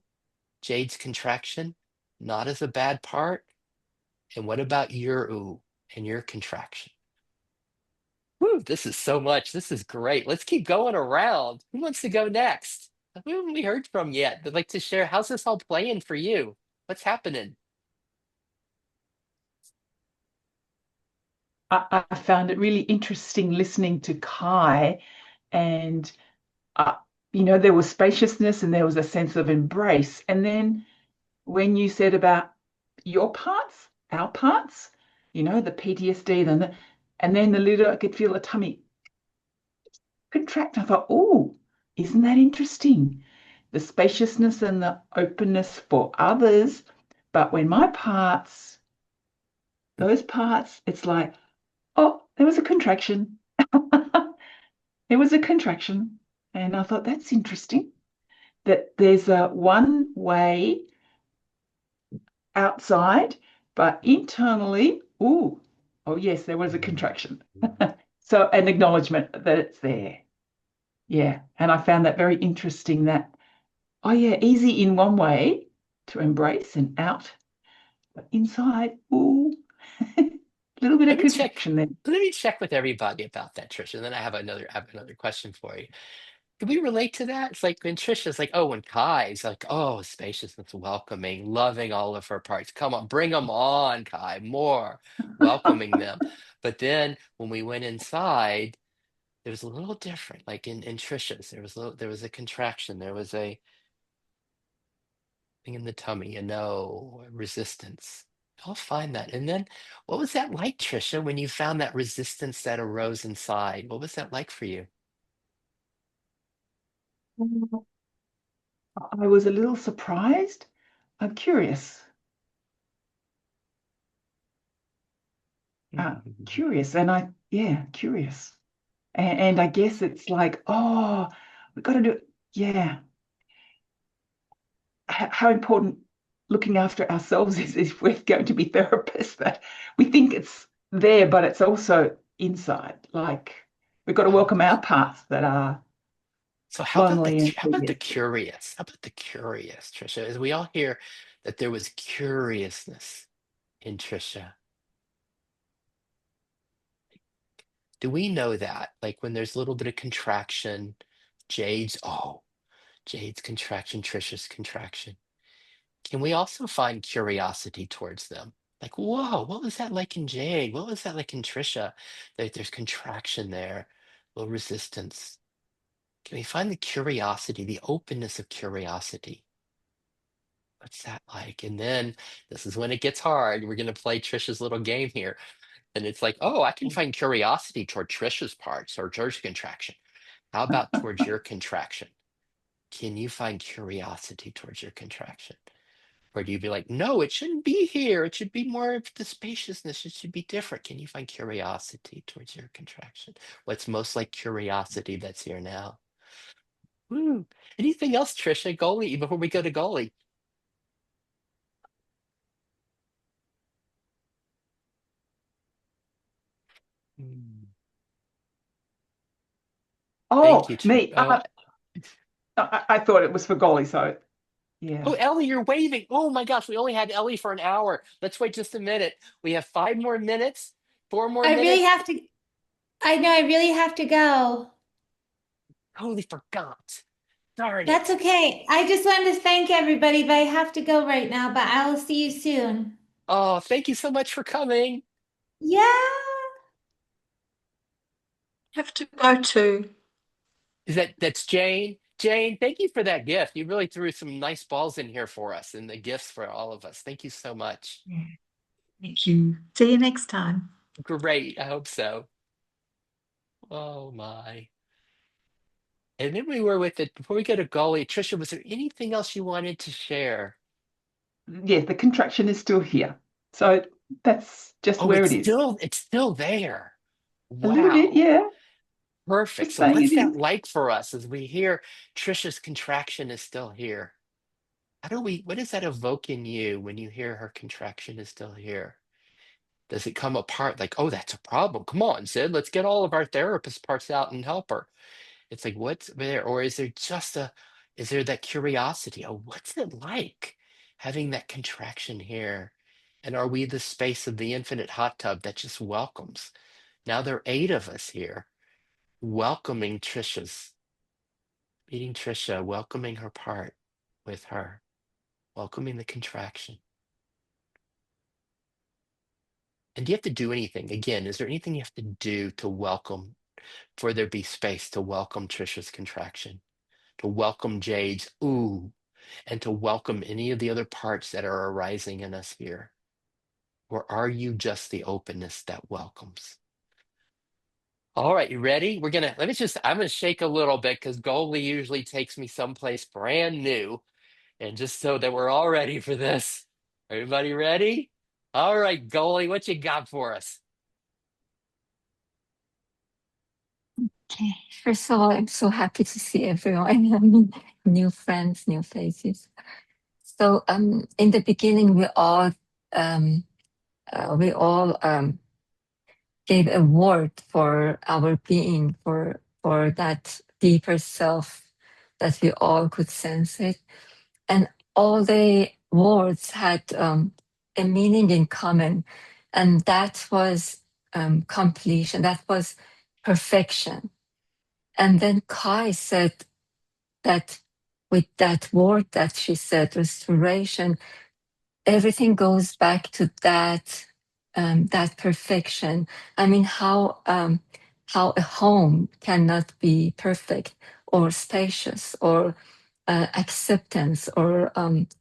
Jade's contraction? Not as a bad part? And what about your ooh and your contraction? Woo, this is so much. This is great. Let's keep going around. Who wants to go next? Who haven't we heard from yet? They'd like to share. How's this all playing for you? What's happening? I found it really interesting listening to Kai, and uh, there was spaciousness and there was a sense of embrace. And then when you said about your parts, our parts, the PTSD, and then the little, I could feel the tummy contract. I thought, oh, isn't that interesting? The spaciousness and the openness for others. But when my parts, those parts, it's like, oh, there was a contraction. It was a contraction. And I thought, that's interesting that there's a one way outside, but internally, ooh, oh, yes, there was a contraction. So an acknowledgement that it's there. Yeah. And I found that very interesting that, oh, yeah, easy in one way to embrace and out, but inside, ooh, a little bit Let of me check. contraction there. Let me check with everybody about that, Trisha. And then I have another question for you. Can we relate to that? It's like when Trisha's like, oh, when Kai's like, oh, spaciousness, welcoming, loving all of her parts. Come on, bring them on, Kai, more, welcoming them. But then when we went inside, it was a little different. Like in Trisha's, there was a contraction, there was a thing in the tummy, resistance. I'll find that. And then what was that like, Trisha, when you found that resistance that arose inside? What was that like for you? I was a little surprised. I'm curious. Curious. And yeah, curious. And I guess it's like, oh, we've got to do it. Yeah. How important looking after ourselves is if we're going to be therapists, that we think it's there, but it's also inside. Like we've got to welcome our parts that are So lonely and how about the PTSD. curious? How about the curious, Trisha? As we all hear that there was curiousness in Trisha. Do we know that? Like when there's a little bit of contraction, Jade's contraction, Trisha's contraction. Can we also find curiosity towards them? Like, whoa, what was that like in Jade? What was that like in Trisha? There's contraction there, a little resistance. Can we find the curiosity, the openness of curiosity? What's that like? And then this is when it gets hard. We're going to play Trisha's little game here. And it's like, oh, I can find curiosity toward Trisha's parts or George's contraction. How about towards your contraction? Can you find curiosity towards your contraction? Or do you be like, no, it shouldn't be here. It should be more of the spaciousness. It should be different. Can you find curiosity towards your contraction? What's most like curiosity that's here now? Woo. Anything else, Trisha? Goalie, before we go to goalie. Hmm. Thank Oh, you. me. I thought it was for golly, so Oh, yeah. Ellie, you're waving. Oh my gosh, we only had Ellie for an hour. Let's wait just a minute. We have 5 more minutes, 4 more I really minutes. have to, I know I really have to go. Totally forgot. Darn That's it. okay. I just wanted to thank everybody, but I have to go right now, but I will see you soon. Oh, thank you so much for coming. Yeah. Have to go to. That's Jane? Jane, thank you for that gift. You really threw some nice balls in here for us and the gifts for all of us. Thank you so much. Yeah, thank you. See you next time. Great. I hope so. Oh my. And then we were with it before we go to Golly. Trisha, was there anything else you wanted to share? Yeah, the contraction is still here. So that's just Oh, where it is. it's still there. A little bit, Wow. yeah. Perfect. Just So saying what's it that is. like for us as we hear Trisha's contraction is still here? What does that evoke in you when you hear her contraction is still here? Does it come apart like, oh, that's a problem? Come on, Sid, let's get all of our therapist parts out and help her. It's like, what's there? Or is there that curiosity? Oh, what's it like having that contraction here? And are we the space of the infinite hot tub that just welcomes? Now there are 8 of us here welcoming meeting Trisha, welcoming her part with her, welcoming the contraction. And do you have to do anything? Again, is there anything you have to do to welcome, for there be space to welcome Trisha's contraction, to welcome Jade's ooh, and to welcome any of the other parts that are arising in us here? Or are you just the openness that welcomes? All right, you ready? I'm gonna shake a little bit because Goalie usually takes me someplace brand new. And just so that we're all ready for this. Everybody ready? All right, Goalie, what you got for us? Okay. First of all, I'm so happy to see everyone. I mean, new friends, new faces. So, in the beginning, um, we all gave a word for our being, for that deeper self that we all could sense it, and all the words had a meaning in common, and that was completion. That was perfection. And then Kai said that with that word that she said, restoration, everything goes back to that perfection. I mean, how a home cannot be perfect or spacious or acceptance or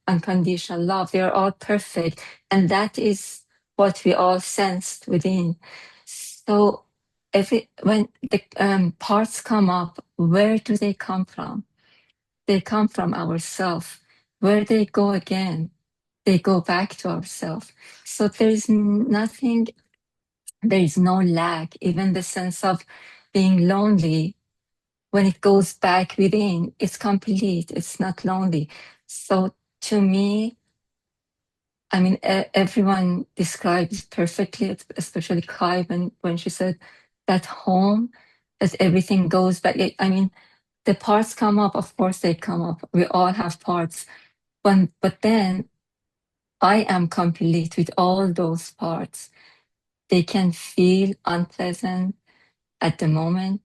unconditional love. They are all perfect, and that is what we all sensed within. So, when the parts come up, where do they come from? They come from ourself. Where they go again, they go back to ourself. So there is nothing, there is no lack. Even the sense of being lonely, when it goes back within, it's complete, it's not lonely. So to me, I mean, everyone describes perfectly, especially Kai, when she said that home, that everything goes back. I mean, the parts come up, of course they come up. We all have parts. But then I am complete with all those parts. They can feel unpleasant at the moment.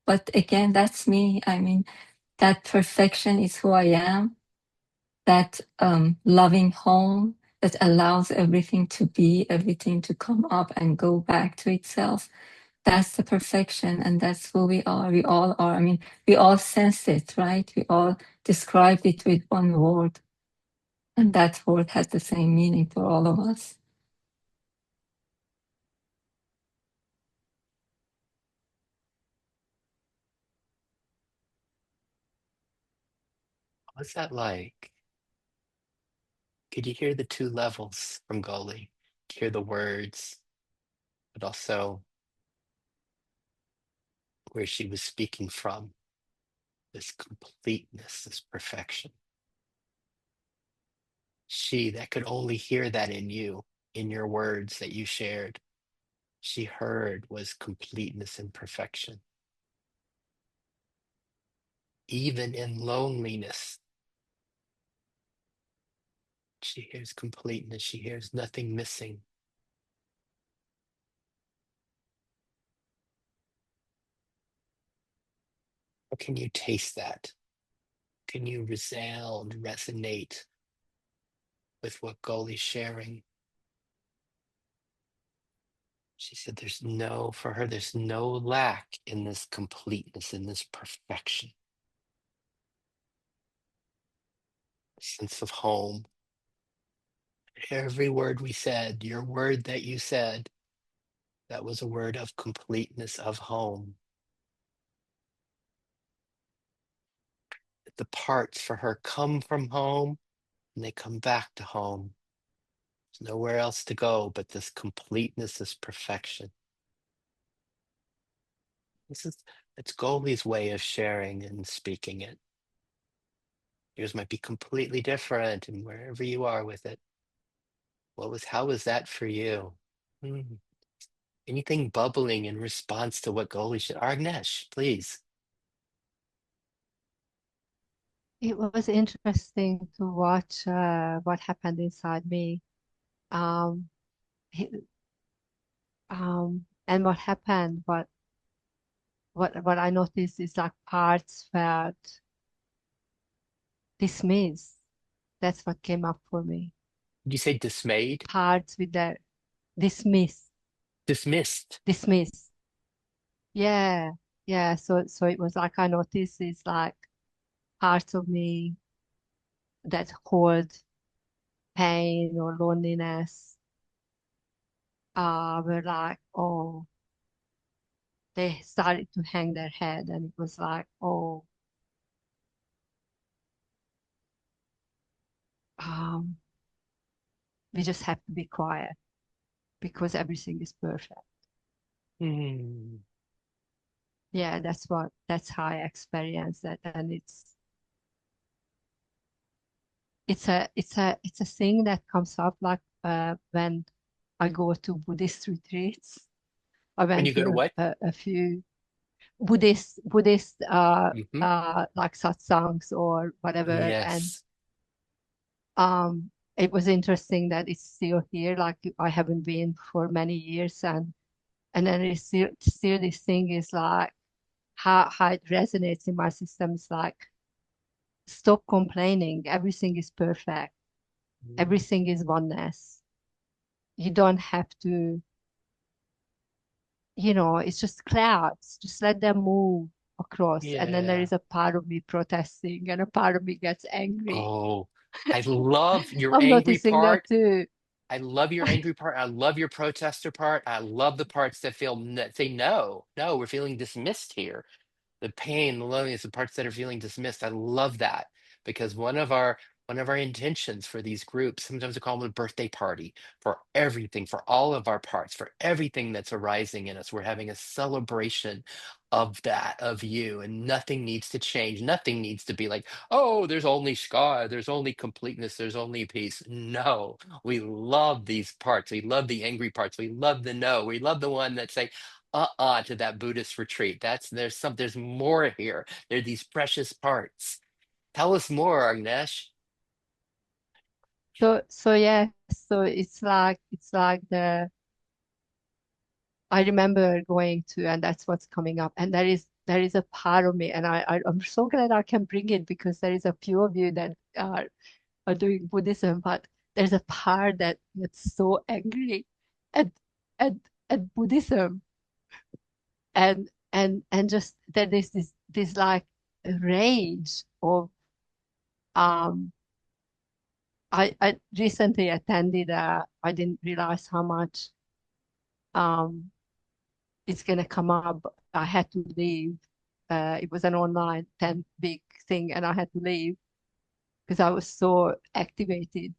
But again, that's me. I mean, that perfection is who I am. That loving home that allows everything to be, everything to come up and go back to itself. That's the perfection, and that's who we are. We all are. I mean, we all sense it, right? We all describe it with one word, and that word has the same meaning for all of us. What's that like? Could you hear the 2 levels from Goalie? Hear the words, but also where she was speaking from, this completeness, this perfection. She that could only hear that in you, in your words that you shared, she heard was completeness and perfection. Even in loneliness, she hears completeness. She hears nothing missing. How can you taste that? Can you resonate with what Goli's sharing? She said for her, there's no lack in this completeness, in this perfection. Sense of home. Every word we said, your word that you said, that was a word of completeness, of home. The parts for her come from home and they come back to home. There's nowhere else to go but this completeness, this perfection. It's Goldie's way of sharing and speaking it. Yours might be completely different, and wherever you are with it, how was that for you? Hmm. Anything bubbling in response to what Goldie said? Agnesh, please. It was interesting to watch what happened inside me. Um, he- and what happened, what I noticed is like parts felt dismissed. That's what came up for me. Did you say dismayed? Parts with that dismissed, Dismissed. dismissed. Yeah, yeah. So it was like I noticed it's like parts of me that hold pain or loneliness were like, oh, they started to hang their head, and it was like, oh, um, we just have to be quiet because everything is perfect. Hmm. Yeah, that's how I experience that, and it's a thing that comes up like when I go to Buddhist retreats. I When you went go to to what? a few Buddhist Hmm. like satsangs or whatever, and Yes. it was interesting that it's still here. Like I haven't been for many years, and then it's still this thing is like how it resonates in my system. It's like stop complaining. Everything is perfect. Everything is oneness. You don't have to, it's just clouds. Just let them move across. And then there Yeah. is a part of me protesting, and a part of me gets angry. Oh, I love your I'm angry noticing that part. too. I love your angry part. I love your protester part. I love the parts that say no, no, we're feeling dismissed here. The pain, the loneliness, the parts that are feeling dismissed. I love that because one of our intentions for these groups, sometimes we call them a birthday party for everything, for all of our parts, for everything that's arising in us. We're having a celebration of that, of you, and nothing needs to change. Nothing needs to be like, oh, there's only sky, there's only completeness, there's only peace. No, we love these parts. We love the angry parts. We love the no. We love the one that say, to that Buddhist retreat. There's more here. There are these precious parts. Tell us more, Agnesh. So yeah, so it's like the I remember going to, and that's what's coming up. And there is a part of me, and I'm so glad I can bring it because there is a few of you that are doing Buddhism, but there's a part that gets so angry at at at Buddhism, and just that there's this like rage of um I recently attended I didn't realize how much um it's gonna come up. I had to leave. It was an online 10 week thing, and I had to leave because I was so activated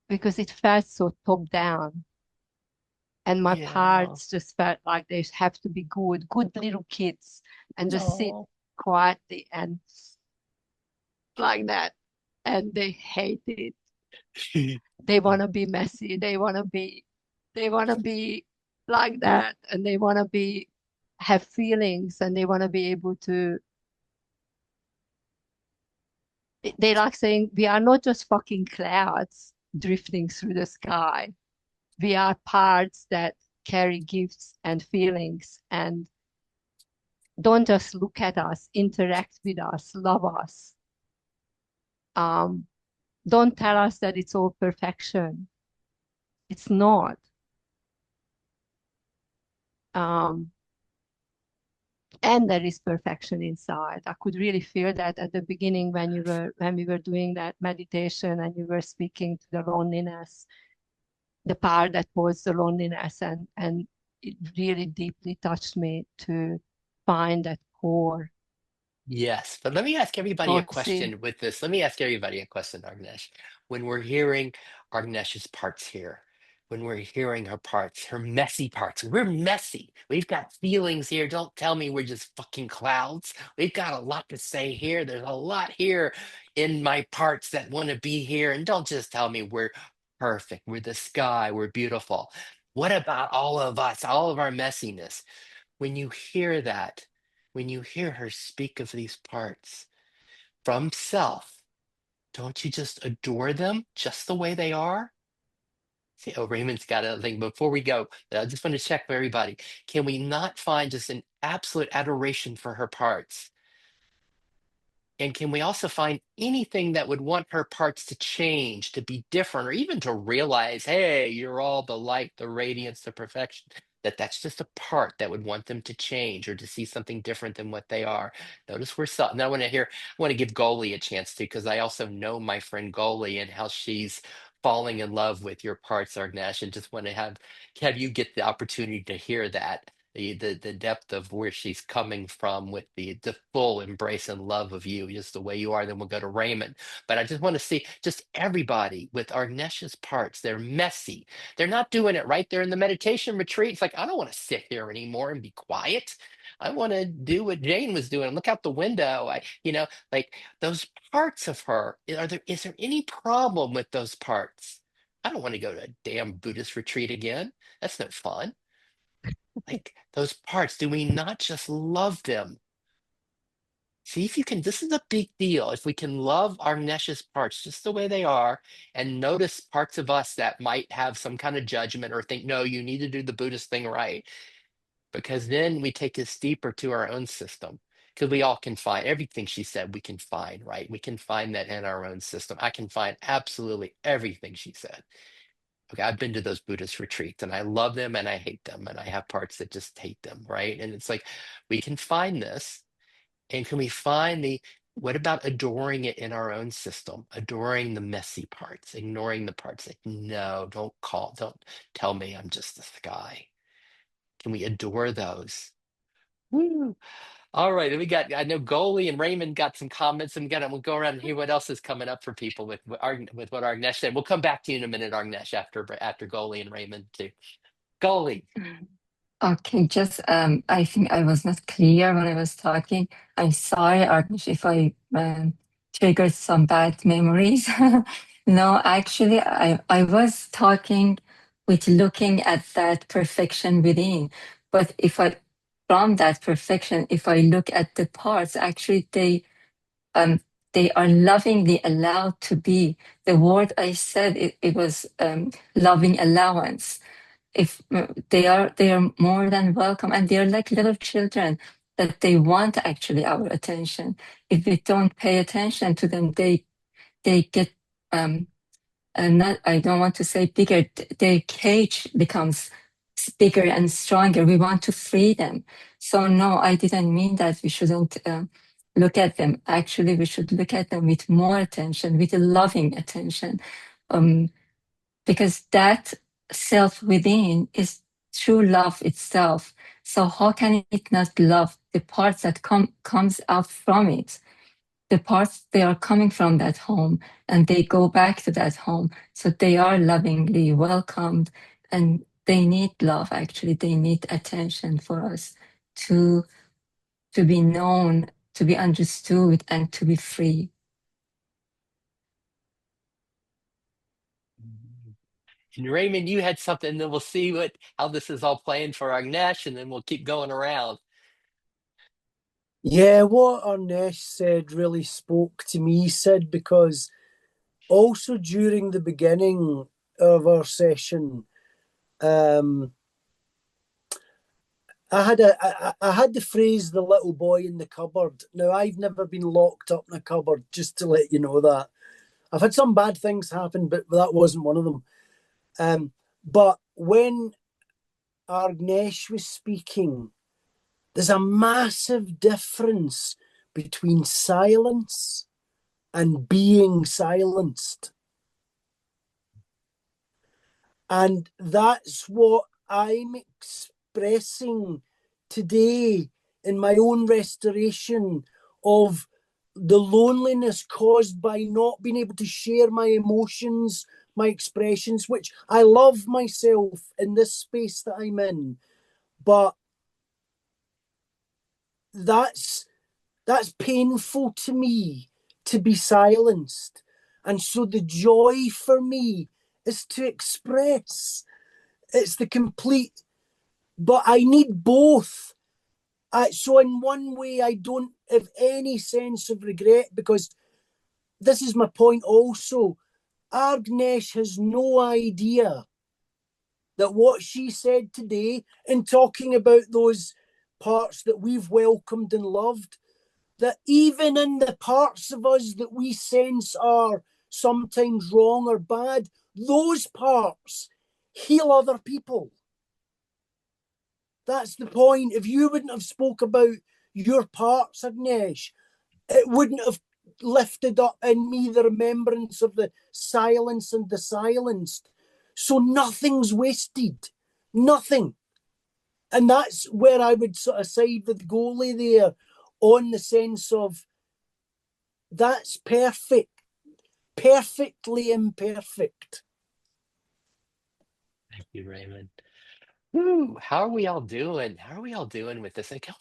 because it felt so top down. And my Yeah. parts just felt like they have to be good little kids and just sit No. quietly and like that. And they hate it. They want to be messy. They want to be like that, and they want to be have feelings, and they want to be able to. They like saying, "We are not just fucking clouds drifting through the sky. We are parts that carry gifts and feelings, and don't just look at us, interact with us, love us. Um, don't tell us that it's all perfection. It's not." Um, and there is perfection inside. I could really feel that at the beginning when we were doing that meditation and you were speaking to the loneliness, the part that was the loneliness, and it really deeply touched me to find that core. Yes, but let me ask everybody a God, see, question with this. Let me ask everybody a question, Agnesh. When we're hearing Agnesh's parts here, when we're hearing her parts, her messy parts. We're messy. We've got feelings here. Don't tell me we're just fucking clouds. We've got a lot to say here. There's a lot here in my parts that want to be here. And don't just tell me we're perfect. We're the sky. We're beautiful. What about all of us, all of our messiness? When you hear that, when you hear her speak of these parts from self, don't you just adore them just the way they are? See, oh, Raymond's got a thing. Before we go, I just want to check for everybody. Can we not find just an absolute adoration for her parts? And can we also find anything that would want her parts to change, to be different, or even to realize, hey, you're all the light, the radiance, the perfection, that that's just a part that would want them to change or to see something different than what they are. Notice we're so now I want to give Goalie a chance to, because I also know my friend Goalie and how she's falling in love with your parts, Agnesh, and just want to have you get the opportunity to hear that the depth of where she's coming from with the full embrace and love of you, just the way you are. Then we'll go to Raymond. But I just want to see just everybody with Arnesh's parts. They're messy. They're not doing it right. They're in the meditation retreat. It's like, I don't want to sit here anymore and be quiet. I want to do what Jane was doing. Look out the window. Like those parts of her. Is there any problem with those parts? I don't want to go to a damn Buddhist retreat again. That's no fun. Like those parts, do we not just love them? See if you can, this is a big deal. If we can love our Nesh's parts just the way they are and notice parts of us that might have some kind of judgment or think, no, you need to do the Buddhist thing right. Because then we take this deeper to our own system. Because we all can find everything she said, we can find, right? We can find that in our own system. I can find absolutely everything she said. Okay, I've been to those Buddhist retreats and I love them and I hate them and I have parts that just hate them, right? And it's like we can find this, and can we find what about adoring it in our own system, adoring the messy parts, ignoring the parts like, no, don't tell me I'm just the sky. Can we adore those? Woo. All right, and I know Goalie and Raymond got some comments, and we'll go around and hear what else is coming up for people with what Agnesh said. We'll come back to you in a minute, Agnesh, after Goalie and Raymond too. Goalie. Okay, just I think I was not clear when I was talking. I'm sorry, Arnish, if I triggered some bad memories. No, actually, I was talking with looking at that perfection within. But from that perfection, if I look at the parts, actually they are lovingly allowed to be. The word I said, it was loving allowance. If they are more than welcome, and they're like little children that they want actually our attention. If we don't pay attention to them, they get and not, I don't want to say bigger, their cage becomes bigger and stronger. We want to free them. So no, I didn't mean that we shouldn't look at them. Actually, we should look at them with more attention, with a loving attention. Because that self within is true love itself. So how can it not love the parts that comes out from it? The parts, they are coming from that home and they go back to that home. So they are lovingly welcomed and they need love. Actually, they need attention for us to be known, to be understood, and to be free. And Raymond, you had something, then we'll see how this is all playing for Agnesh, and then we'll keep going around. Yeah, what Arnesh said really spoke to me, Sid, because also during the beginning of our session, I had the phrase "the little boy in the cupboard." Now, I've never been locked up in a cupboard, just to let you know that. I've had some bad things happen, but that wasn't one of them. But when Agnesh was speaking, there's a massive difference between silence and being silenced. And that's what I'm expressing today in my own restoration of the loneliness caused by not being able to share my emotions, my expressions, which I love myself in this space that I'm in. But that's painful to me to be silenced. And so the joy for me is to express. It's the complete, but I need both. So in one way, I don't have any sense of regret, because this is my point also. Agnesh has no idea that what she said today in talking about those parts that we've welcomed and loved, that even in the parts of us that we sense are sometimes wrong or bad, those parts heal other people. That's the point. If you wouldn't have spoke about your parts, Agnesh, it wouldn't have lifted up in me the remembrance of the silence and the silenced. So nothing's wasted. Nothing. And that's where I would sort of side with goalie there, on the sense of that's perfect, perfectly imperfect. Thank you, Raymond. Woo, how are we all doing? How are we all doing with this? And can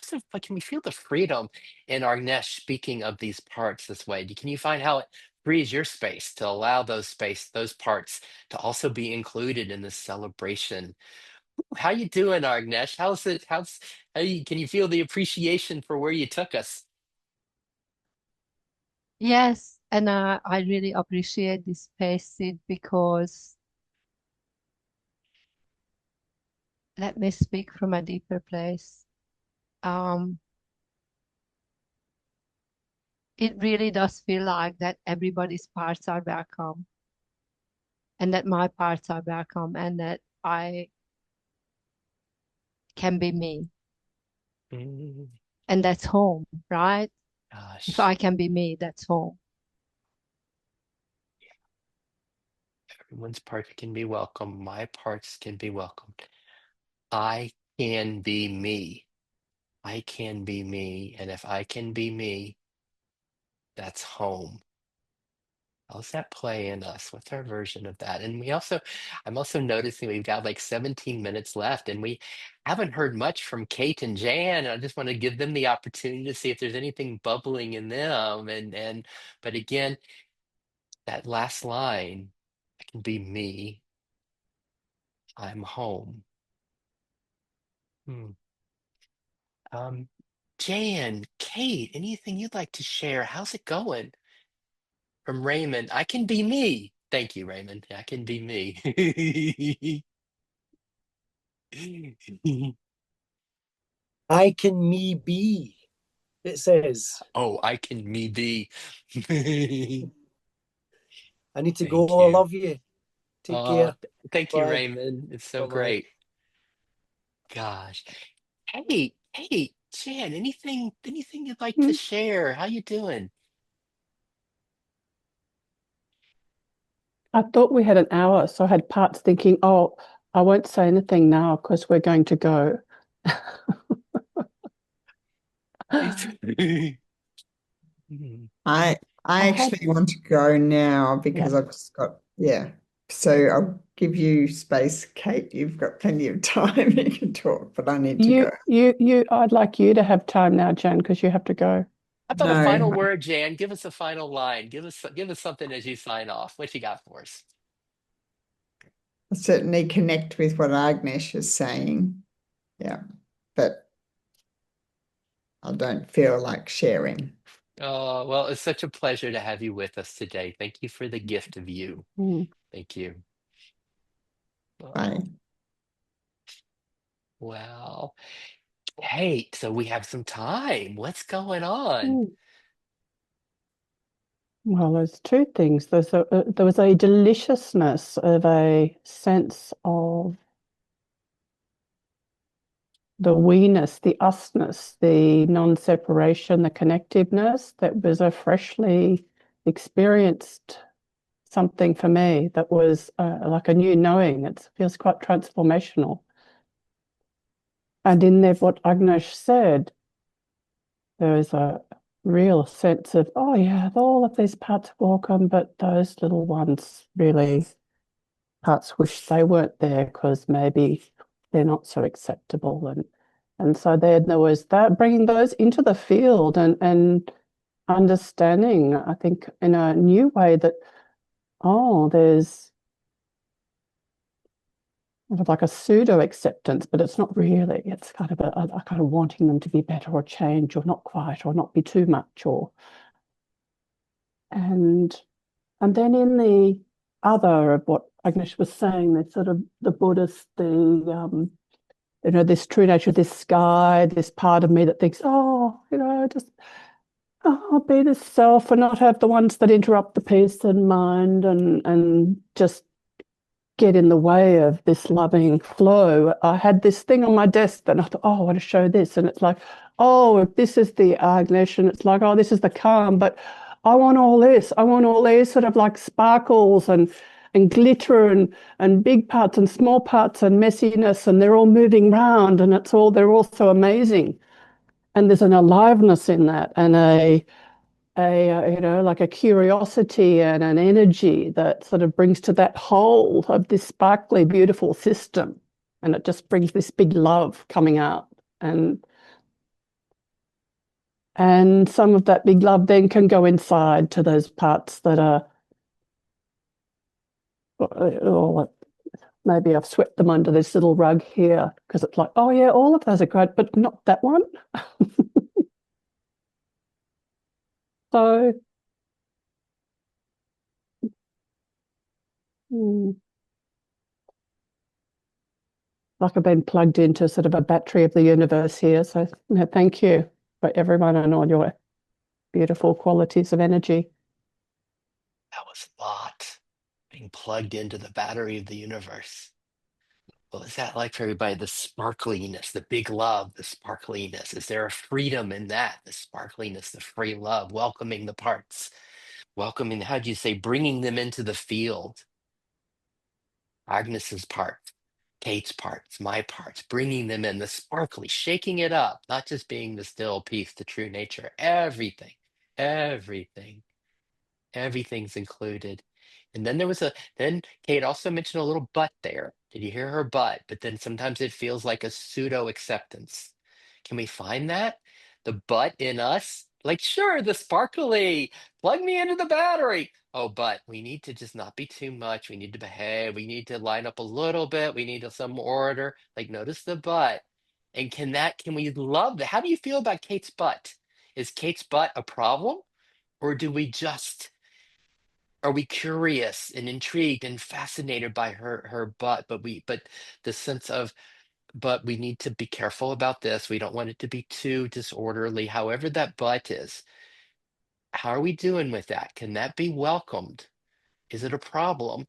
we feel the freedom in Arnesh speaking of these parts this way? Can you find how it frees your space to allow those parts to also be included in this celebration? How you doing, Arnesh? Can you feel the appreciation for where you took us? Yes, and I really appreciate this space, Sid, because let me speak from a deeper place. It really does feel like that everybody's parts are welcome, and that my parts are welcome, and that I can be me. Mm, And that's home, right? If gosh, I can be me, that's home. everyone's part can be welcome. My parts can be welcomed. I can be me. I can be me. And if I can be me, that's home. How's that play in us? What's our version of that? And I'm also noticing we've got like 17 minutes left, and we haven't heard much from Kate and Jan. I just want to give them the opportunity to see if there's anything bubbling in them. But again, that last line, I can be me. I'm home. Hmm. Um, Jan, Kate, anything you'd like to share? How's it going? From Raymond, I can be me. Thank you, Raymond. I can be me. I can me be, it says. Oh, I can me be. I need to Thank go. I you. love you. Take care. Thank you, Bye. Raymond. It's so Bye-bye. great. Gosh. Hey, Jan, anything you'd like to Mm. share? How you doing? I thought we had an hour, so I had parts thinking, oh, I won't say anything now because we're going to go. Hmm. I I I had, actually want to go now because yeah, I've just got, yeah. So I'll give you space, Kate. You've got plenty of time. You can talk, but I need to go. I'd like you to have time now, Jan, because you have to go. How about a No, final word, Jan? Give us a final line. Give us something as you sign off. What you got for us? I certainly connect with what Agnesh is saying. Yeah, but I don't feel like sharing. Oh, well, it's such a pleasure to have you with us today. Thank you for the gift of you. Mm. Thank you. Bye. Oh, wow. Hey, so we have some time. What's going on? Mm. Well, there's two things. There was a deliciousness of a sense of the we-ness, the usness, the non-separation, the connectiveness that was a freshly experienced something for me that was like a new knowing. It feels quite transformational. And in there, what Agnesh said, there is a real sense of, oh yeah, all of these parts welcome, but those little ones really parts wish they weren't there because maybe they're not so acceptable. And so then there was that, bringing those into the field and understanding, I think, in a new way that, oh, there's like a pseudo acceptance, but it's not really. It's kind of a kind of wanting them to be better or change or not quite or not be too much or and then in the other of what Agnes was saying, the sort of the Buddhist, this true nature, this sky, this part of me that thinks, oh, just be the self and not have the ones that interrupt the peace and mind and just get in the way of this loving flow. I had this thing on my desk that I thought, oh, I want to show this. And it's like, oh, if this is the Agnesh, and it's like, oh, this is the calm, but I want all this. I want all these sort of like sparkles and glitter and big parts and small parts and messiness, and they're all moving round and they're all so amazing. And there's an aliveness in that and like a curiosity and an energy that sort of brings to that whole of this sparkly, beautiful system. And it just brings this big love coming out. And some of that big love then can go inside to those parts that are, or maybe I've swept them under this little rug here because it's like, oh yeah, all of those are great, but not that one. So like I've been plugged into sort of a battery of the universe here. So thank you for everyone and all your beautiful qualities of energy. That was a lot. Being plugged into the battery of the universe. What is that like for everybody? The sparkliness, the big love, the sparkliness. Is there a freedom in that? The sparkliness, the free love, welcoming the parts, welcoming, how do you say, bringing them into the field? Agnes's parts, Kate's parts, my parts, bringing them in, the sparkly, shaking it up, not just being the still peace, the true nature, everything, everything, everything's included. And then then Kate also mentioned a little but there. Did you hear her but? But then sometimes it feels like a pseudo acceptance. Can we find that? The but in us? Like, sure, the sparkly, plug me into the battery. Oh, but we need to just not be too much. We need to behave. We need to line up a little bit. We need some order. Like, notice the but. And can we love that? How do you feel about Kate's butt? Is Kate's butt a problem? Or do we just are we curious and intrigued and fascinated by her butt, but the sense of but we need to be careful about this. We don't want it to be too disorderly. However that butt is, how are we doing with that? Can that be welcomed? Is it a problem?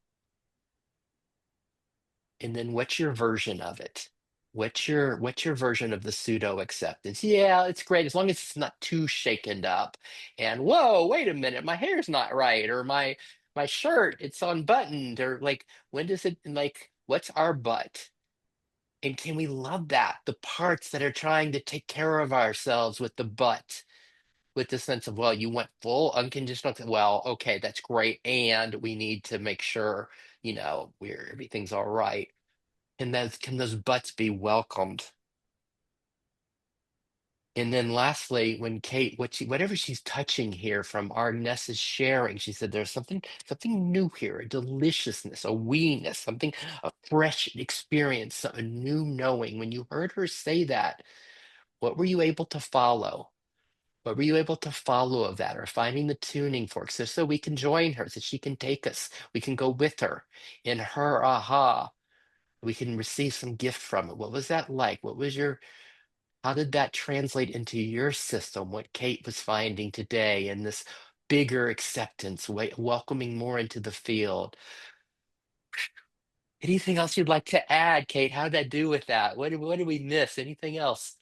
And then what's your version of it? What's your version of the pseudo acceptance? Yeah, it's great as long as it's not too shaken up. And whoa, wait a minute, my hair's not right, or my shirt, it's unbuttoned, or like when does it like what's our butt? And can we love that? The parts that are trying to take care of ourselves with the butt, with the sense of, well, you want full unconditional, well, okay, that's great. And we need to make sure, we're everything's all right. Can those butts be welcomed? And then lastly, when Kate, whatever she's touching here from our Nessa's sharing, she said there's something new here, a deliciousness, a weeness, something, a fresh experience, a new knowing. When you heard her say that, what were you able to follow? What were you able to follow of that, or finding the tuning forks just so we can join her, so she can take us, we can go with her in her aha, we can receive some gift from it. What was that like? How did that translate into your system? What Kate was finding today in this bigger acceptance, welcoming more into the field. Anything else you'd like to add, Kate? How did that do with that? What did we miss? Anything else?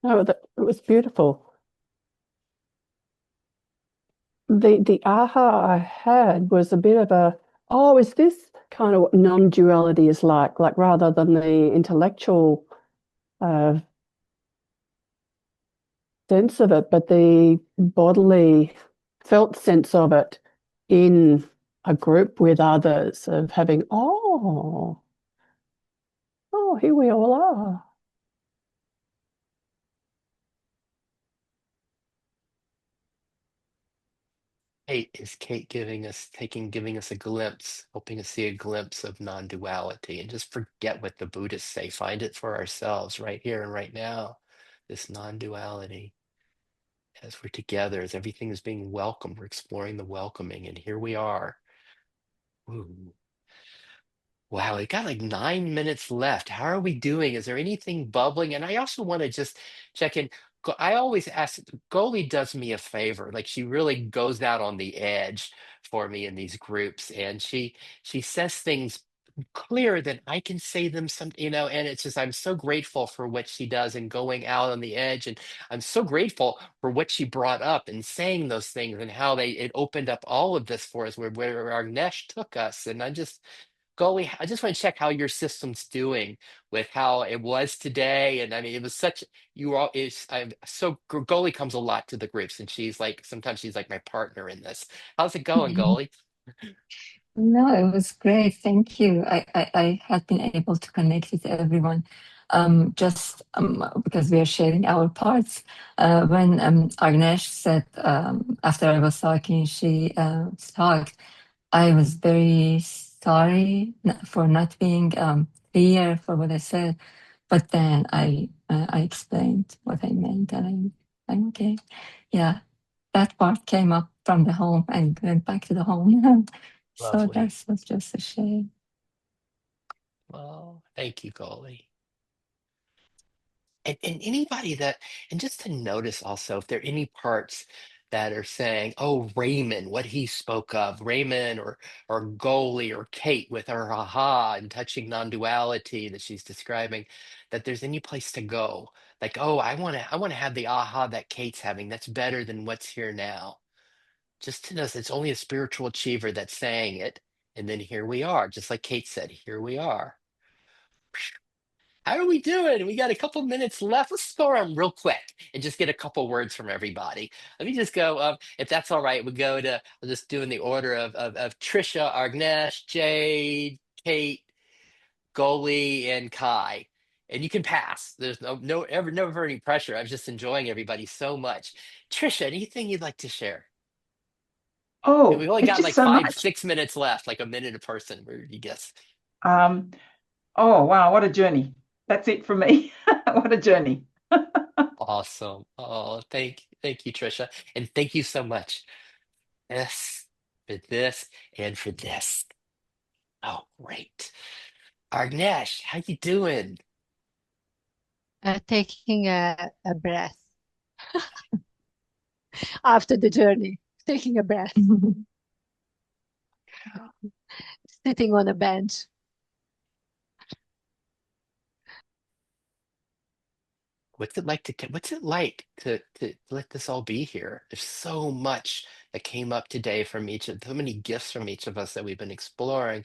No, it was beautiful. The aha I had was a bit of oh, is this kind of what non-duality is like rather than the intellectual uh, sense of it, but the bodily felt sense of it. in a group with others of having, oh, here we all are. Kate giving us a glimpse, helping us see a glimpse of non-duality, and just forget what the Buddhists say. Find it for ourselves right here and right now. This non-duality, as we're together, as everything is being welcomed, we're exploring the welcoming, and here we are. Ooh. Wow, we got like 9 minutes left. How are we doing? Is there anything bubbling? And I also want to just check in. I always ask, Goalie does me a favor. Like she really goes out on the edge for me in these groups, and she says things clearer than I can say them and it's just I'm so grateful for what she does and going out on the edge. And I'm so grateful for what she brought up and saying those things and how it opened up all of this for us where our Nesh took us. And Goalie, I just want to check how your system's doing with how it was today. And I mean, it was such, you all is, I'm so, Goalie comes a lot to the groups and sometimes she's like my partner in this. How's it going, Goalie? No, it was great. Thank you. I had been able to connect with everyone just because we are sharing our parts. When Agnesh said, after I was talking, she talked, I was very sorry for not being clear for what I said. But then I explained what I meant, and I'm okay. Yeah, that part came up from the home and went back to the home. So Lovely. that was just a shame. Well, thank you, Goalie. And anybody and just to notice also if there are any parts that are saying, oh, Raymond, what he spoke of, Raymond or Goalie or Kate with her aha and touching non-duality that she's describing, that there's any place to go. Like, oh, I want to have the aha that Kate's having. That's better than what's here now. Just to notice it's only a spiritual achiever that's saying it. And then here we are, just like Kate said, here we are. How are we doing? We got a couple minutes left. Let's go around real quick and just get a couple words from everybody. Let me just go, if that's all right, we'll just do in the order of Trisha, Agnesh, Jade, Kate, Goalie, and Kai. And you can pass. There's never any pressure. I was just enjoying everybody so much. Trisha, anything you'd like to share? And Oh, we've only it's got just like so five, much. 6 minutes left, like a minute a person. Where do you guess? Oh, wow, what a journey. That's it for me. What a journey. Awesome. Oh, thank you, Trisha. And thank you so much. Yes, for this and for this. Oh, great. Agnesh, how you doing? Taking a breath after the journey, taking a breath, sitting on a bench. What's it like to let this all be here? There's so much that came up today from so many gifts from each of us that we've been exploring.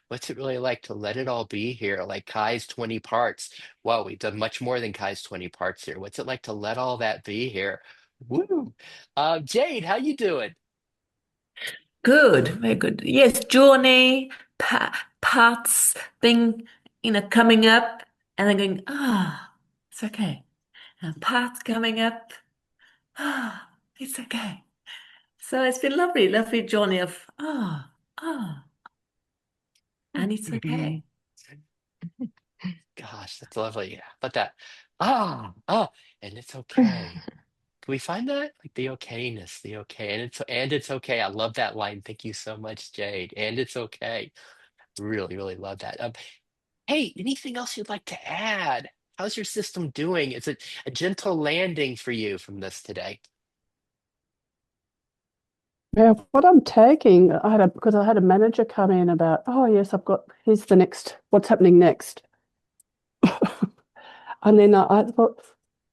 What's it really like to let it all be here? Like Kai's 20 parts. Wow, we've done much more than Kai's 20 parts here. What's it like to let all that be here? Woo! Jade, how you doing? Good, very good. Yes, journey, paths, thing, coming up, and then going, it's okay. And paths coming up, it's okay. So it's been lovely, lovely journey of, and it's okay. Gosh, that's lovely. Yeah, but that, ah, and it's okay. Can we find that? Like the okayness, the okay, and it's okay. I love that line. Thank you so much, Jade. And it's okay. Really, really love that. Hey, anything else you'd like to add? How's your system doing? Is it a gentle landing for you from this today? Yeah, what I'm taking, because I had a manager come in about, oh yes, here's the next, what's happening next. And then I thought,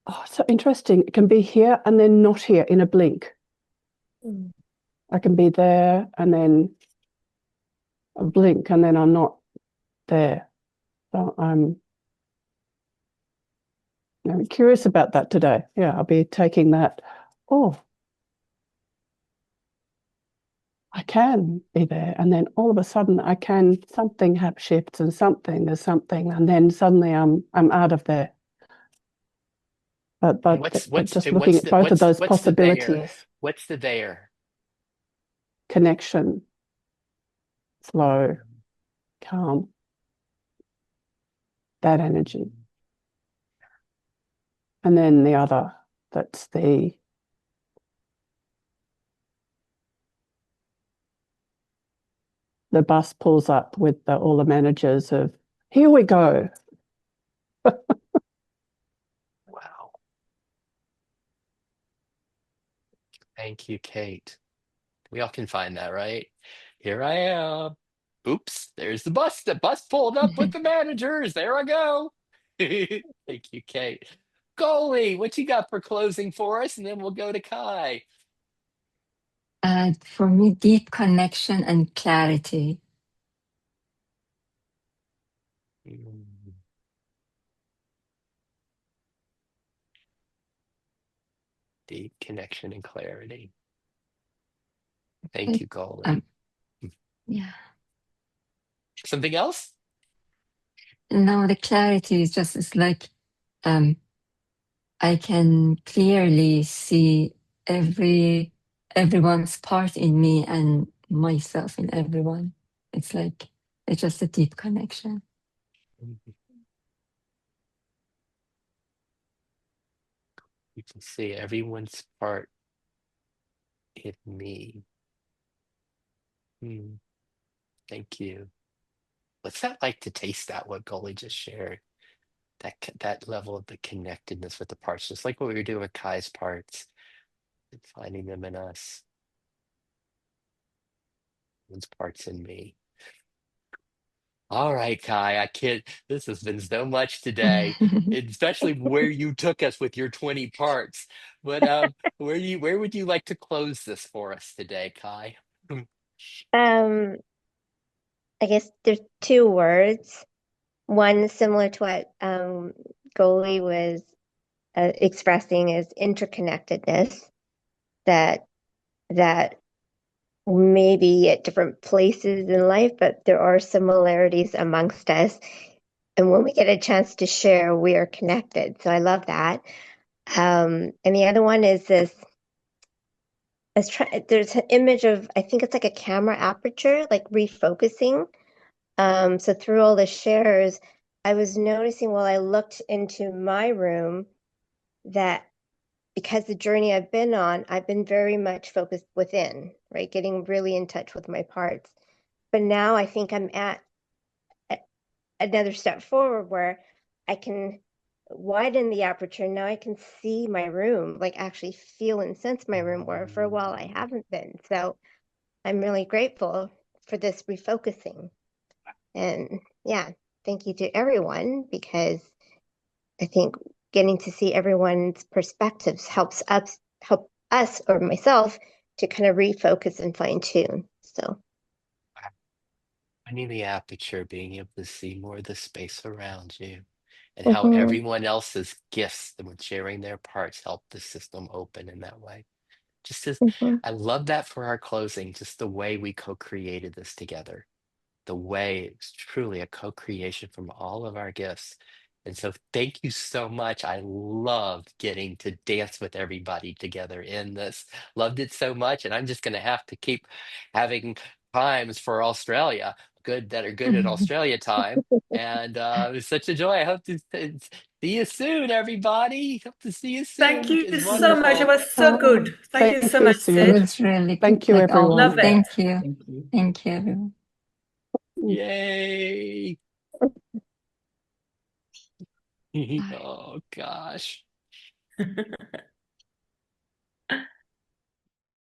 oh, so interesting. It can be here and then not here in a blink. I can be there and then a blink and then I'm not there. So I'm curious about that today. Yeah, I'll be taking that. Oh, I can be there. And then all of a sudden I can, something shifts and there's something, and then suddenly I'm out of there. But just looking at both of those possibilities. What's the there? Connection, flow, calm, that energy. And then the other, that's the bus pulls up with all the managers of, here we go. Wow. Thank you, Kate. We all can find that, right? Here I am. Oops, there's the bus. The bus pulled up with the managers. There I go. Thank you, Kate. Goalie, what you got for closing for us? And then we'll go to Kai. For me, deep connection and clarity. Deep connection and clarity. Thank you, Goalie. Yeah. Something else? No, the clarity is just, it's like I can clearly see everyone's part in me and myself in everyone. It's like it's just a deep connection. You can see everyone's part in me. Thank you. What's that like to taste that, what Goalie just shared? That level of the connectedness with the parts, just like what we were doing with Kai's parts, and finding them in us. Those parts in me. All right, Kai, I can't. This has been so much today, especially where you took us with your 20 parts. But where would you like to close this for us today, Kai? I guess there's two words. One similar to what Goalie was expressing is interconnectedness. That maybe at different places in life, but there are similarities amongst us. And when we get a chance to share, we are connected. So I love that. And the other one is this. There's an image of, I think it's like a camera aperture, like refocusing. So through all the shares, I was noticing while I looked into my room that because the journey I've been on, I've been very much focused within, right? Getting really in touch with my parts. But now I think I'm at another step forward where I can widen the aperture. Now I can see my room, like actually feel and sense my room, where for a while I haven't been. So I'm really grateful for this refocusing. And yeah, thank you to everyone, because I think getting to see everyone's perspectives help us or myself to kind of refocus and fine tune. So Finding the aperture, being able to see more of the space around you, and how everyone else's gifts and when sharing their parts help the system open in that way. Just as I love that for our closing, just the way we co-created this together. The way it's truly a co-creation from all of our gifts. And so thank you so much. I loved getting to dance with everybody together in this. Loved it so much. And I'm just going to have to keep having times for Australia, that are good in Australia time. And it was such a joy. I hope to see you soon, everybody. Hope to see you soon. Thank you It's so much. It wonderful. was so good. Thank you so much, It Sid. was really good. Thank you, Like, everyone. Love it. thank you. Thank you. Thank you, everyone. Yay. Oh, gosh.